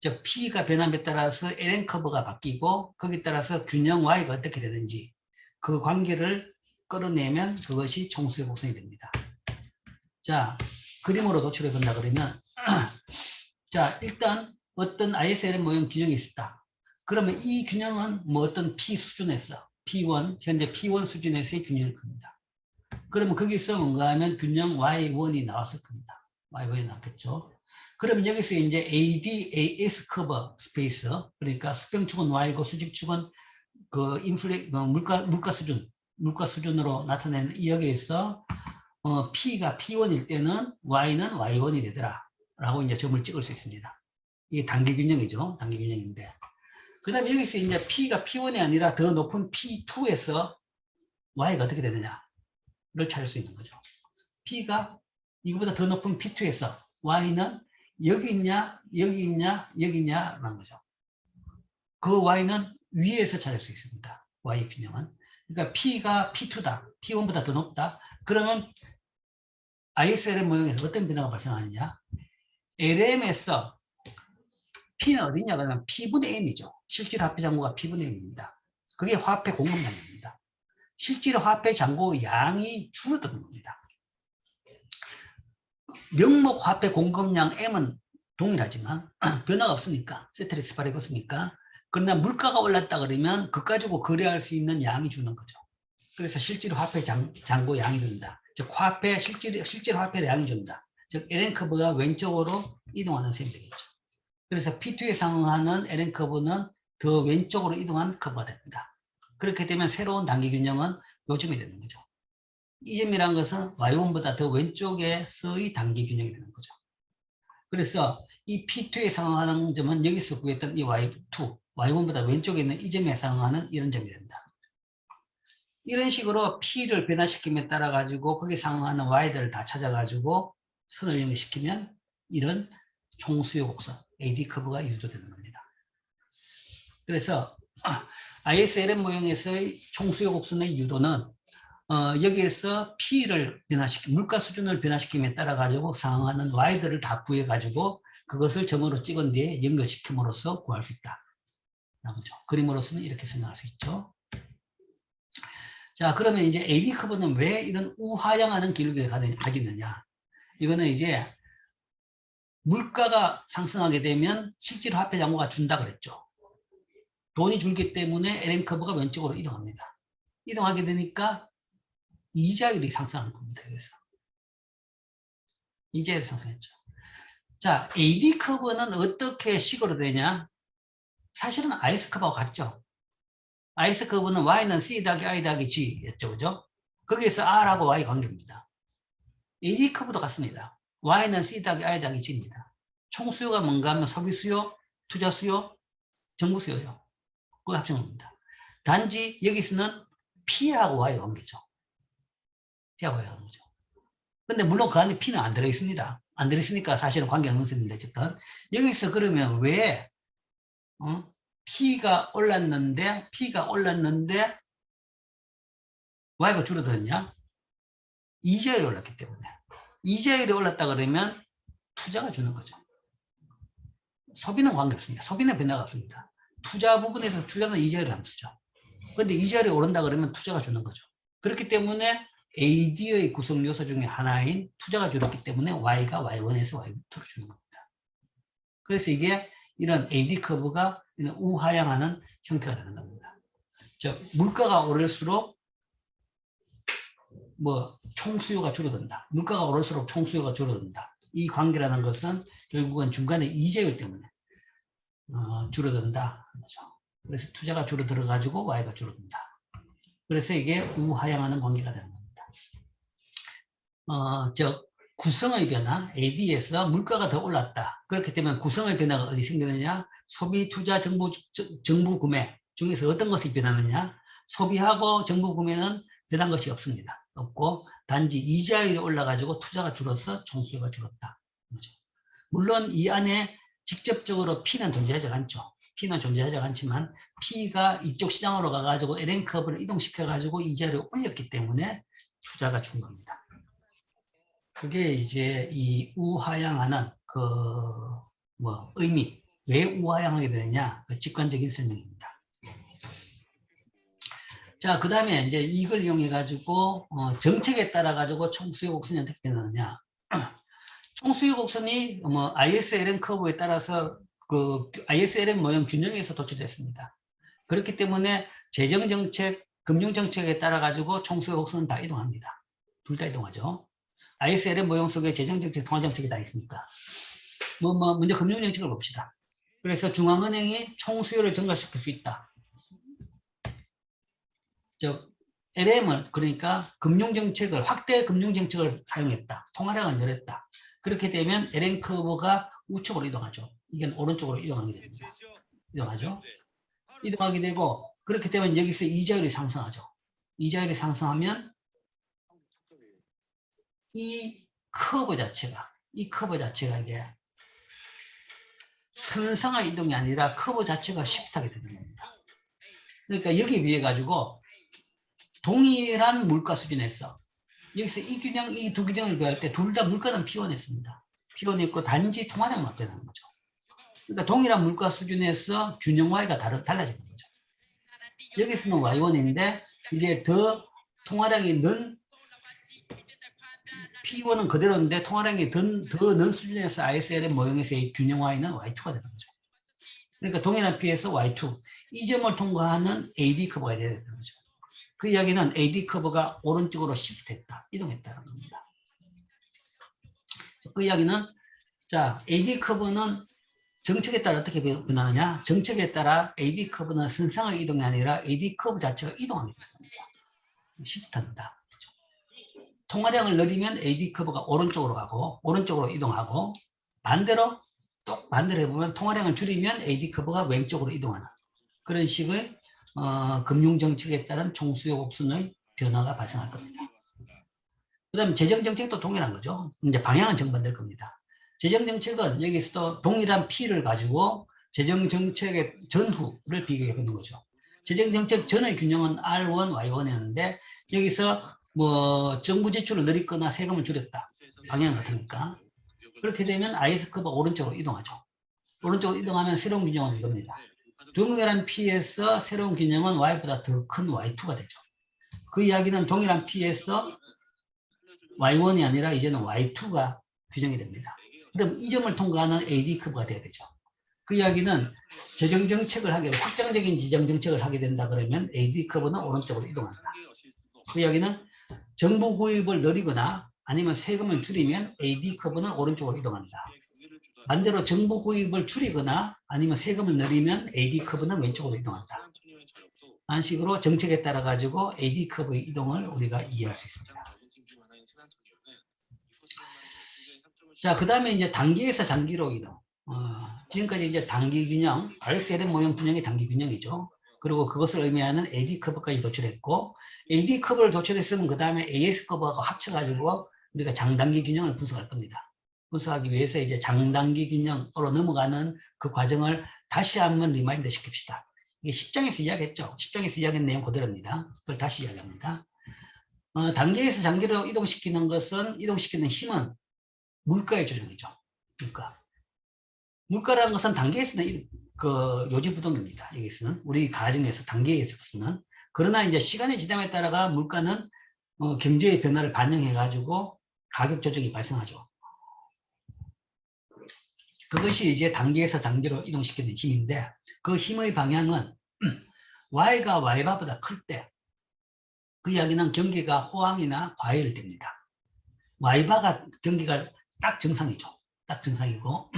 S1: 즉 P가 변함에 따라서 LN 커브가 바뀌고 거기에 따라서 균형 Y가 어떻게 되는지 그 관계를 끌어내면 그것이 총수요 곡선이 됩니다. 자, 그림으로 도출해 본다 그러면 자, 일단 어떤 ISLM 모형 균형이 있었다. 그러면 이 균형은 뭐 어떤 P 수준에서 P1, 현재 P1 수준에서의 균형일 겁니다. 그러면 거기서 뭔가 하면 균형 Y1이 나왔을 겁니다. Y1이 나왔겠죠. 그러면 여기서 이제 AD, AS 커버 스페이스, 그러니까 수평축은 Y고 수직축은 그 물가 수준으로 나타내는 여기에서 P가 P1일 때는 Y는 Y1이 되더라. 라고 이제 점을 찍을 수 있습니다. 이게 단기 균형이죠. 단기 균형인데. 그 다음에 여기서 이제 P가 P1이 아니라 더 높은 P2에서 Y가 어떻게 되느냐를 찾을 수 있는 거죠. P가 이거보다 더 높은 P2에서 Y는 여기 있냐, 여기 있냐, 여기 있냐라는 거죠. 그 Y는 위에서 찾을 수 있습니다. Y 균형은. 그러니까 P가 P2다. P1보다 더 높다. 그러면 ISLM 모형에서 어떤 변화가 발생하느냐? LM에서 P는 어디냐? 그러면 P분의 M이죠. 실질 화폐 잔고가 P분의 M입니다. 그게 화폐 공급량입니다. 실제로 화폐 잔고 양이 줄어드는 겁니다. 명목 화폐 공급량 M은 동일하지만 변화가 없으니까 세트리스 발이 없으니까 그러나 물가가 올랐다 그러면 그거 가지고 거래할 수 있는 양이 주는 거죠. 그래서 실제로 화폐 잔고 양이 든다. 즉 화폐 실제로 화폐 양이 준다. 즉 LN 커브가 왼쪽으로 이동하는 셈이 되겠죠. 그래서 P2에 상응하는 LN 커브는 더 왼쪽으로 이동한 커브가 됩니다. 그렇게 되면 새로운 단기 균형은 요점이 되는 거죠. 이 점이라는 것은 Y1보다 더 왼쪽에서의 단기 균형이 되는 거죠. 그래서 이 P2에 상응하는 점은 여기서 구했던 이 Y2, Y1보다 왼쪽에 있는 이 점에 상응하는 이런 점이 된다. 이런 식으로 P를 변화시킴에 따라 가지고 거기에 상응하는 Y들을 다 찾아가지고 선을 연결시키면 이런 총수요 곡선, AD 커브가 유도되는 겁니다. 그래서 ISLM 모형에서의 총수요 곡선의 유도는 여기에서 P를 물가 수준을 변화시킴에 따라 가지고 상응하는 Y들을 다 구해 가지고 그것을 점으로 찍은 뒤에 연결시킴으로써 구할 수 있다. 그렇죠. 그림으로서는 이렇게 생각할 수 있죠. 자, 그러면 이제 AD 커브는 왜 이런 우하향하는 기울기를 가지느냐? 이거는 이제 물가가 상승하게 되면 실제로 화폐 잔고가 준다 그랬죠. 돈이 줄기 때문에 LN 커브가 왼쪽으로 이동합니다. 이동하게 되니까 이자율이 상승하는 겁니다. 그래서 이자율이 상승했죠. 자, AD 커브는 어떻게 식으로 되냐? 사실은 IS 커브하고 같죠. IS 커브는 Y는 C 더하기 I 더하기 G였죠. 그죠? 거기에서 R하고 Y 관계입니다. AD 커브도 같습니다. Y는 C 더하기 I 더하기 G입니다. 총수요가 뭔가 하면 소비수요, 투자수요, 정부수요요. 그거 합친 겁니다. 단지 여기서는 P하고 Y 관계죠. P하고 하는 거죠. 근데 물론 그 안에 P는 안 들어있습니다. 안 들어있으니까 사실은 관계가 없는 셈인데 어쨌든 여기서 그러면 왜 P가 올랐는데 Y가 줄어들었냐? 이자율이 올랐기 때문에. 이자율이 올랐다 그러면 투자가 주는 거죠. 소비는 관계없습니다. 소비는 변화가 없습니다. 투자 부분에서 투자는 이자율을 함수죠. 그런데 이자율이 오른다 그러면 투자가 주는 거죠. 그렇기 때문에 AD의 구성 요소 중에 하나인 투자가 줄었기 때문에 Y가 Y1에서 Y2로 주는 겁니다. 그래서 이게 이런 AD 커브가 이런 우하향하는 형태가 되는 겁니다. 즉 물가가 오를수록 총수요가 줄어든다. 물가가 오를수록 총수요가 줄어든다. 이 관계라는 것은 결국은 중간에 이자율 때문에 줄어든다. 그래서 투자가 줄어들어 가지고 Y가 줄어든다. 그래서 이게 우하향하는 관계가 되는 겁니다. 즉 구성의 변화, AD에서 물가가 더 올랐다. 그렇기 때문에 구성의 변화가 어디 생기느냐? 소비, 투자, 정부 구매 중에서 어떤 것이 변하느냐? 소비하고 정부 구매는 변한 것이 없습니다. 없고 단지 이자율이 올라가지고 투자가 줄어서 총수요가 줄었다. 그렇죠? 물론 이 안에 직접적으로 P는 존재하지 않죠. P는 존재하지 않지만 P가 이쪽 시장으로 가가지고 LN 커브를 이동시켜가지고 이자율을 올렸기 때문에 투자가 준 겁니다. 그게 이제 이 우하향하는 의미, 왜 우하향하게 되느냐, 그 직관적인 설명입니다. 자, 그 다음에 이제 이걸 이용해가지고, 정책에 따라가지고 총수요 곡선이 어떻게 되느냐. 총수요 곡선이 ISLN 커브에 따라서 그 ISLN 모형 균형에서 도출됐습니다. 그렇기 때문에 재정정책, 금융정책에 따라가지고 총수요 곡선은 다 이동합니다. 둘 다 이동하죠. ISLN 모형 속에 재정정책, 통화정책이 다 있으니까. 먼저 금융정책을 봅시다. 그래서 중앙은행이 총수요를 증가시킬 수 있다. LM을 그러니까 금융정책을 확대 금융정책을 사용했다. 통화량을 늘렸다. 그렇게 되면 LN 커브가 우측으로 이동하죠. 이게 오른쪽으로 이동하게 됩니다. 이동하죠. 이동하게 되고 그렇게 되면 여기서 이자율이 상승하죠. 이자율이 상승하면 이 커브 자체가 이게 선상의 이동이 아니라 커브 자체가 시프트하게 되는 겁니다. 그러니까 여기에 비해 가지고 동일한 물가 수준에서 여기서 이 두 균형을 비할 때 둘 다 물가는 피원했습니다. 피원했고 단지 통화량만 바뀌는 거죠. 그러니까 동일한 물가 수준에서 균형 Y가 달라지는 거죠. 여기서는 Y1인데 이제 더 통화량이 는 P1은 그대로인데 통화량이 더 는 수준에서 ISLN 모형에서의 균형 Y는 Y2가 되는 거죠. 그러니까 동일한 P에서 Y2 이 점을 통과하는 AD 커브가 되어야 되는 거죠. 그 이야기는 AD 커브가 오른쪽으로 시프트했다, 이동했다는 겁니다. 그 이야기는 자 AD 커브는 정책에 따라 어떻게 변하느냐? 정책에 따라 AD 커브는 선상의 이동이 아니라 AD 커브 자체가 이동하게 됩니다. 시프트한다. 통화량을 늘리면 AD 커브가 오른쪽으로 가고 오른쪽으로 이동하고 반대로 해보면 통화량을 줄이면 AD 커브가 왼쪽으로 이동하는 그런 식의 금융정책에 따른 총수요 곡선의 변화가 발생할 겁니다. 그 다음에 재정정책도 동일한 거죠. 이제 방향은 정반대일 겁니다. 재정정책은 여기서도 동일한 P를 가지고 재정정책의 전후를 비교해 보는 거죠. 재정정책 전의 균형은 R1, Y1이었는데 여기서 정부 지출을 늘리거나 세금을 줄였다. 방향은 같으니까. 그렇게 되면 IS 커브가 오른쪽으로 이동하죠. 오른쪽으로 이동하면 새로운 균형은 이겁니다. 동일한 P에서 새로운 균형은 Y보다 더 큰 Y2가 되죠. 그 이야기는 동일한 P에서 Y1이 아니라 이제는 Y2가 균형이 됩니다. 그럼 이 점을 통과하는 AD 커브가 돼야 되죠. 그 이야기는 확장적인 재정정책을 하게 된다 그러면 AD 커브는 오른쪽으로 이동한다. 그 이야기는 정부 구입을 늘리거나 아니면 세금을 줄이면 AD 커브는 오른쪽으로 이동한다. 반대로 정부 구입을 줄이거나 아니면 세금을 늘리면 AD 커브는 왼쪽으로 이동한다. 이런 식으로 정책에 따라 가지고 AD 커브의 이동을 우리가 이해할 수 있습니다. 자, 그 다음에 이제 단기에서 장기로 이동. 지금까지 이제 단기 균형, ISLN 모형 균형이 단기 균형이죠. 그리고 그것을 의미하는 AD 커브까지 도출했고, AD 커브를 도출했으면 그 다음에 AS 커브하고 합쳐가지고 우리가 장단기 균형을 분석할 겁니다. 분석하기 위해서 이제 장단기 균형으로 넘어가는 그 과정을 다시 한번 리마인드 시킵시다. 이게 10장에서 이야기했죠. 10장에서 이야기한 내용 그대로입니다. 그걸 다시 이야기합니다. 단계에서 장기로 이동시키는 힘은 물가의 조정이죠. 물가라는 것은 단계에서는 그 요지부동입니다. 여기서는 우리 가정에서 단계에서는. 그러나 이제 시간이 지남에 따라가 물가는 경제의 변화를 반영해 가지고 가격 조정이 발생하죠. 그것이 이제 단계에서 장기로 이동시키는 힘인데, 그 힘의 방향은 Y가 Y바보다 클 때, 그 이야기는 경기가 호황이나 과열됩니다. Y바가 경기가 딱 정상이죠. 딱 정상이고,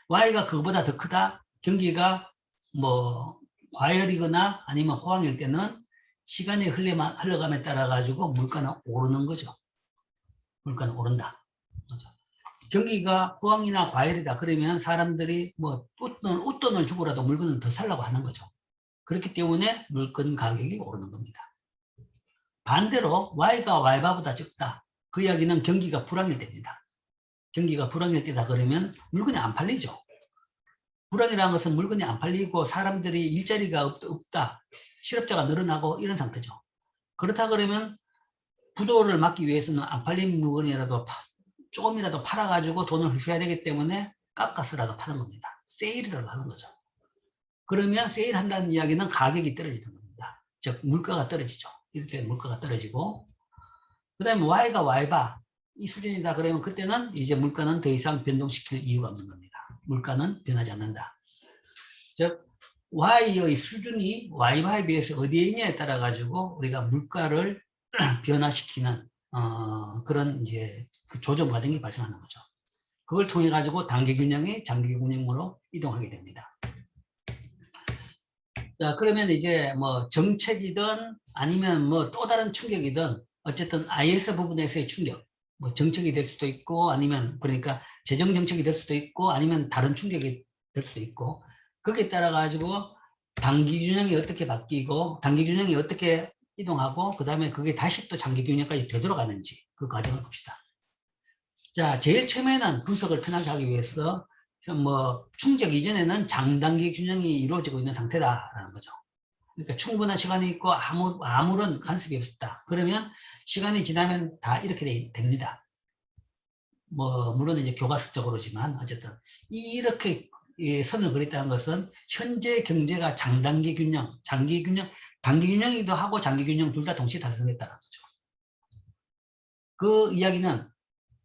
S1: Y가 그거보다 더 크다, 경기가 뭐 과열이거나 아니면 호황일 때는 시간이 흘러감에 따라 가지고 물가는 오르는 거죠. 물가는 오른다. 그렇죠? 경기가 호황이나 과열이다 그러면 사람들이 뭐 웃돈을 주고라도 물건을 더 살라고 하는 거죠. 그렇기 때문에 물건 가격이 오르는 겁니다. 반대로 Y가 Y바보다 적다, 그 이야기는 경기가 불황일 때입니다. 경기가 불황일 때다 그러면 물건이 안 팔리죠. 불황이라는 것은 물건이 안 팔리고 사람들이 일자리가 없다, 실업자가 늘어나고 이런 상태죠. 그렇다 그러면 부도를 막기 위해서는 안 팔린 물건이라도 조금이라도 팔아가지고 돈을 회수해야 되기 때문에 깎아서라도 파는 겁니다. 세일이라도 하는 거죠. 그러면 세일한다는 이야기는 가격이 떨어지는 겁니다. 즉 물가가 떨어지죠. 이렇게 물가가 떨어지고, 그 다음에 Y가 Y바 이 수준이다 그러면 그때는 이제 물가는 더 이상 변동시킬 이유가 없는 겁니다. 물가는 변하지 않는다. 즉 Y의 수준이 Y바에 비해서 어디에 있냐에 따라 가지고 우리가 물가를 변화시키는 그런 이제 그 조정 과정이 발생하는 거죠. 그걸 통해 가지고 단기 균형이 장기 균형으로 이동하게 됩니다. 자, 그러면 이제 뭐 정책이든 아니면 뭐 또 다른 충격이든 어쨌든 IS 부분에서의 충격, 뭐 정책이 될 수도 있고 아니면 그러니까 재정 정책이 될 수도 있고 아니면 다른 충격이 될 수도 있고, 거기에 따라 가지고 단기 균형이 어떻게 바뀌고 단기 균형이 어떻게 이동하고 그 다음에 그게 다시 또 장기 균형까지 되돌아가는지 그 과정을 봅시다. 자, 제일 처음에는 분석을 편하게 하기 위해서 뭐 충격 이전에는 장단기 균형이 이루어지고 있는 상태다라는 거죠. 그러니까 충분한 시간이 있고 아무런 간섭이 없었다. 그러면 시간이 지나면 다 이렇게 됩니다. 뭐 물론 이제 교과서적으로지만 어쨌든 이렇게 선을 그렸다는 것은 현재 경제가 장단기 균형, 장기 균형, 단기 균형이기도 하고 장기 균형 둘 다 동시에 달성됐다는 거죠. 그 이야기는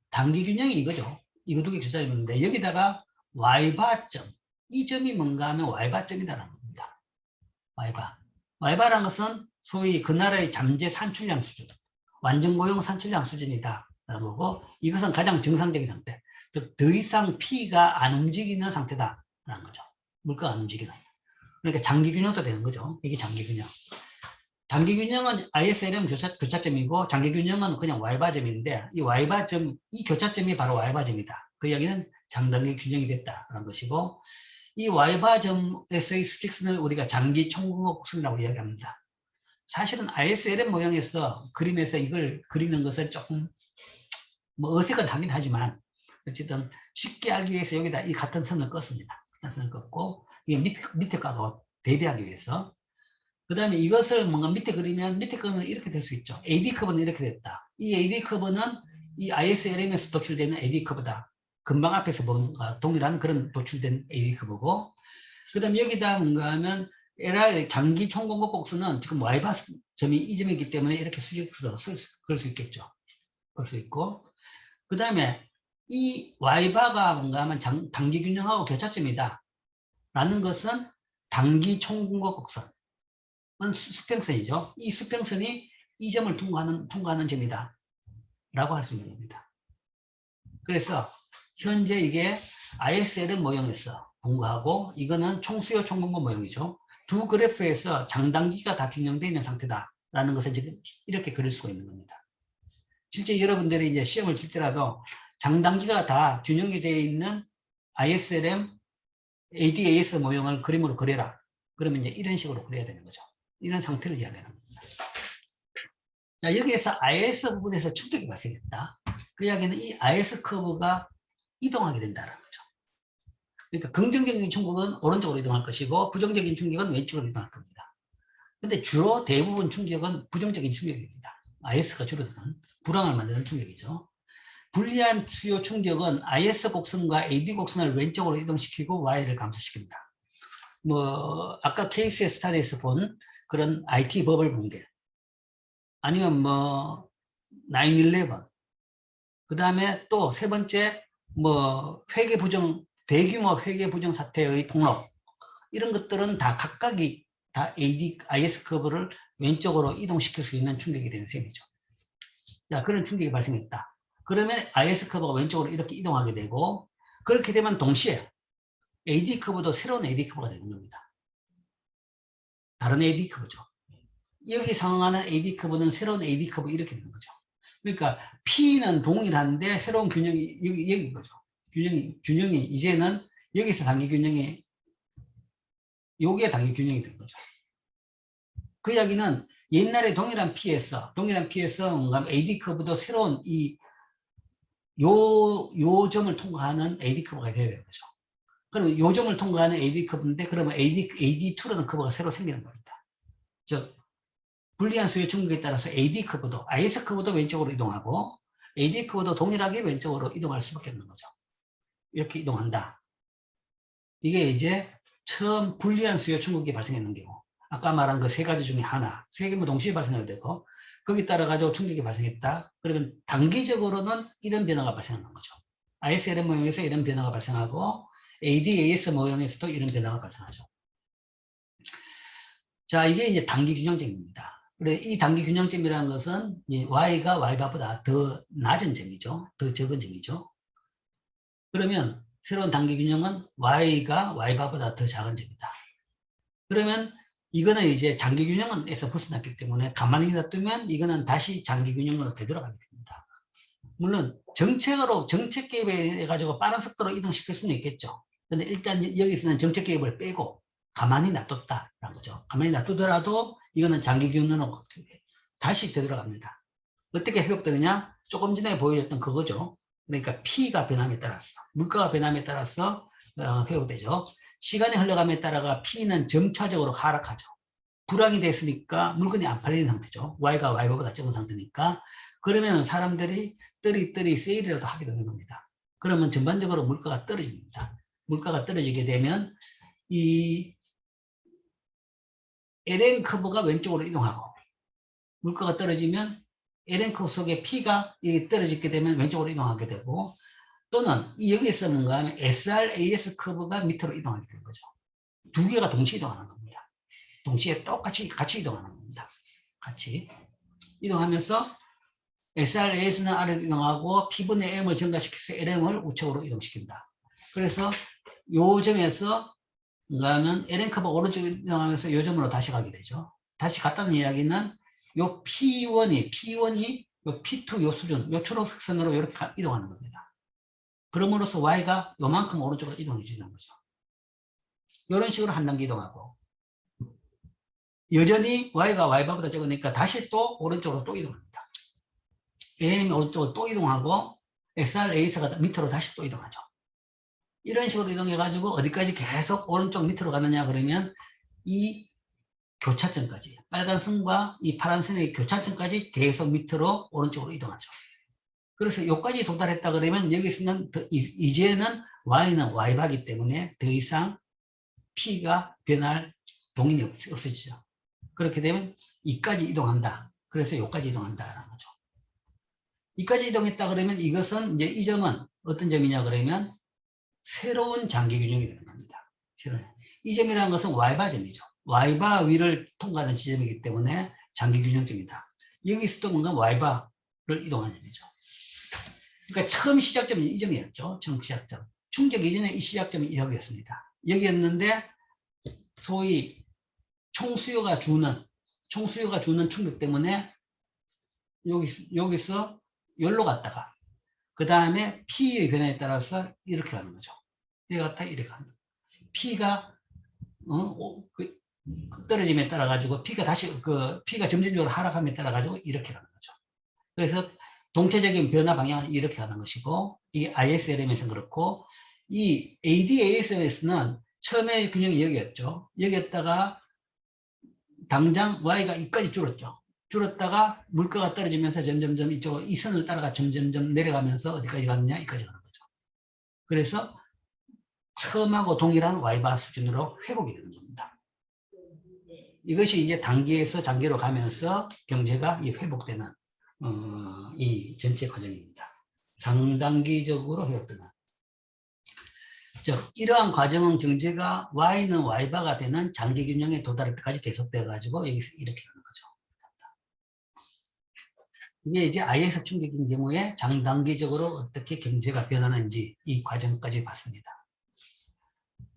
S1: 단기 균형이 이거죠. 이거 두 개 교차점인데 여기다가 Y바점, 이 점이 뭔가 하면 Y바점이다라는 겁니다. Y바. Y바라는 것은 소위 그 나라의 잠재 산출량 수준, 완전 고용 산출량 수준이다 라는 거고, 이것은 가장 정상적인 상태, 즉 더 이상 P가 안 움직이는 상태다라는 거죠. 물가가 안 움직이는. 그러니까 장기 균형도 되는 거죠. 이게 장기 균형. 단기 균형은 ISLM 교차점이고 장기 균형은 그냥 Y바점인데, 이 Y바점, 이 교차점이 바로 Y바점이다. 그 이야기는 장단기 균형이 됐다라는 것이고, 이 Y바점에서의 수직선을 우리가 장기 총궁합선이라고 이야기합니다. 사실은 ISLM 모형에서 그림에서 이걸 그리는 것은 조금 뭐 어색하긴 하지만 어쨌든 쉽게 알기 위해서 여기다 이 같은 선을 껐습니다. 같은 선을 껐고, 이게 밑에 가고 대비하기 위해서. 그 다음에 이것을 뭔가 밑에 그리면 밑에 거는 이렇게 될 수 있죠. AD 커브는 이렇게 됐다. 이 AD 커브는 이 ISLM에서 도출되는 AD 커브다. 금방 앞에서 뭔가 동일한 그런 도출된 AD 커브고, 그 다음에 여기다 뭔가 하면 LR 장기 총공급 곡선은 지금 Y바 점이 이 점이기 때문에 이렇게 수직으로 그럴 수 있겠죠. 그럴 수 있고, 그 다음에 이 Y바가 뭔가 하면 단기 균형하고 교차점이다 라는 것은 단기 총공급 곡선, 수평선이죠. 이 수평선이 이 점을 통과하는 점이다 라고 할 수 있는 겁니다. 그래서 현재 이게 ISLM 모형에서 본 거하고 이거는 총수요 총공급 모형이죠. 두 그래프에서 장단기가 다 균형되어 있는 상태다 라는 것을 지금 이렇게 그릴 수가 있는 겁니다. 실제 여러분들이 이제 시험을 칠 때라도 장단기가 다 균형이 되어 있는 ISLM ADAS 모형을 그림으로 그려라 그러면 이제 이런 식으로 그려야 되는 거죠. 이런 상태를 이야기하는 겁니다. 자, 여기에서 IS 부분에서 충격이 발생했다. 그 이야기는 이 IS 커브가 이동하게 된다는 거죠. 그러니까 긍정적인 충격은 오른쪽으로 이동할 것이고 부정적인 충격은 왼쪽으로 이동할 겁니다. 근데 주로 대부분 충격은 부정적인 충격입니다. IS가 주로는 불황을 만드는 충격이죠. 불리한 수요 충격은 IS 곡선과 AD 곡선을 왼쪽으로 이동시키고 Y를 감소시킵니다. 뭐 아까 케이스 스타디에서 본 그런 IT 버블 붕괴, 아니면 뭐 9/11, 그 다음에 또 세 번째 뭐 회계 부정, 대규모 회계 부정 사태의 폭로, 이런 것들은 다 각각이 다 IS 커브를 왼쪽으로 이동시킬 수 있는 충격이 되는 셈이죠. 자, 그런 충격이 발생했다. 그러면 IS 커브가 왼쪽으로 이렇게 이동하게 되고, 그렇게 되면 동시에 AD 커브도 새로운 AD 커브가 되는 겁니다. 다른 AD 커브죠. 여기 상응하는 AD 커브는 새로운 AD 커브 이렇게 되는 거죠. 그러니까 P는 동일한데 새로운 균형이 여기인 거죠. 균형이 이제는 여기서 단기 균형이 요게 단기 균형이 된 거죠. 그 이야기는 옛날에 동일한 P에서 뭔가 AD 커브도 새로운 요 점을 통과하는 AD 커브가 돼야 되는 거죠. 그럼 요 점을 통과하는 AD 커브인데, 그러면 AD2라는 커브가 새로 생기는 겁니다. 즉, 불리한 수요 충격에 따라서 AD 커브도, IS 커브도 왼쪽으로 이동하고, AD 커브도 동일하게 왼쪽으로 이동할 수밖에 없는 거죠. 이렇게 이동한다. 이게 이제 처음 불리한 수요 충격이 발생했는 경우, 아까 말한 그 세 가지 중에 하나, 세 개면 동시에 발생해야 되고, 거기 따라 가지고 충격이 발생했다. 그러면 단기적으로는 이런 변화가 발생하는 거죠. ISLM 모형에서 이런 변화가 발생하고, ADAS 모형에서도 이런 변화가 발생하죠. 자, 이게 이제 단기 균형점입니다. 그래, 이 단기 균형점이라는 것은 Y가 Y바보다 더 낮은 점이죠. 더 적은 점이죠. 그러면 새로운 단기 균형은 Y가 Y바보다 더 작은 점이다. 그러면 이거는 이제 장기 균형에서 벗어났기 때문에 가만히 놔두면 이거는 다시 장기 균형으로 되돌아가게 됩니다. 물론 정책 개입해 가지고 빠른 속도로 이동시킬 수는 있겠죠. 근데 일단 여기서는 정책 개입을 빼고 가만히 놔뒀다라는 거죠. 가만히 놔두더라도 이거는 장기 균형으로 다시 되돌아갑니다. 어떻게 회복되느냐? 조금 전에 보여줬던 그거죠. 그러니까 P가 변함에 따라서, 물가가 변함에 따라서 회복되죠. 시간이 흘러감에 따라가 P는 점차적으로 하락하죠. 불황이 됐으니까 물건이 안 팔리는 상태죠. Y가 Y보다 적은 상태니까. 그러면 사람들이 뜨리 세일이라도 하게 되는 겁니다. 그러면 전반적으로 물가가 떨어집니다. 물가가 떨어지게 되면 이 LN 커브가 왼쪽으로 이동하고, 물가가 떨어지면 LN 커브 속에 P가 떨어지게 되면 왼쪽으로 이동하게 되고, 또는 여기에서 뭔가 하면 SRAS 커브가 밑으로 이동하게 되는 거죠. 두 개가 동시에 이동하는 겁니다. 동시에 똑같이 같이 이동하는 겁니다. 같이 이동하면서 SRAS는 아래로 이동하고 P분의 M을 증가시켜서 LM을 우측으로 이동시킨다. 그래서 요 점에서 뭔가 하면 LN 커브가 오른쪽으로 이동하면서 요 점으로 다시 가게 되죠. 다시 갔다는 이야기는 요 P1이 요 P2 요 수준, 요 초록선으로 이렇게 이동하는 겁니다. 그럼으로써 Y가 요만큼 오른쪽으로 이동해 주는 거죠. 이런 식으로 한 단계 이동하고, 여전히 Y가 Y보다 적으니까 다시 또 오른쪽으로 또 이동합니다. AM이 오른쪽으로 또 이동하고, SRAS가 밑으로 다시 또 이동하죠. 이런 식으로 이동해가지고 어디까지 계속 오른쪽 밑으로 가느냐 그러면 이 교차점까지, 빨간 선과 이 파란 선의 교차점까지 계속 밑으로 오른쪽으로 이동하죠. 그래서 여기까지 도달했다 그러면 여기서는 이제는 Y는 Y바기 때문에 더 이상 P가 변할 동인이 없어지죠. 그렇게 되면 이까지 이동한다. 그래서 여기까지 이동한다라는 거죠. 이까지 이동했다 그러면 이것은 이제 이 점은 어떤 점이냐 그러면 새로운 장기 균형이 되는 겁니다. 이 점이라는 것은 Y바 점이죠. Y바 위를 통과하는 지점이기 때문에 장기 균형점이다. 여기서도 뭔가 Y바를 이동하는 점이죠. 그러니까 처음 시작점이 이 점이었죠. 처음 시작점. 충격 이전에 이 시작점이 여기였습니다. 여기였는데 소위 총수요가 주는 충격 때문에 여기서 여기로 갔다가 그 다음에 P의 변화에 따라서 이렇게 가는 거죠. 이렇게 갔다가 이렇게 가는 거죠. P가 떨어짐에 따라 가지고 P가 다시 P가 점진적으로 하락함에 따라 가지고 이렇게 가는 거죠. 그래서 동체적인 변화 방향은 이렇게 가는 것이고, 이 ISLM에서는 그렇고, 이 ADASM에서는 처음에 균형이 여기였죠. 여기였다가 당장 Y가 이까지 줄었죠. 줄었다가 물가가 떨어지면서 점점점 이쪽 이 선을 따라가 점점점 내려가면서 어디까지 갔느냐? 이까지 가는 거죠. 그래서 처음하고 동일한 Y바 수준으로 회복이 되는 겁니다. 이것이 이제 단기에서 장기로 가면서 경제가 회복되는 이 전체 과정입니다. 장단기적으로 회복되는. 즉, 이러한 과정은 경제가 Y는 Y바가 되는 장기 균형에 도달할 때까지 계속되어 가지고 여기서 이렇게 가는 거죠. 이게 이제 IS 충격인 경우에 장단기적으로 어떻게 경제가 변하는지 이 과정까지 봤습니다.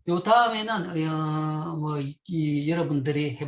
S1: 요 다음에는 여러분들이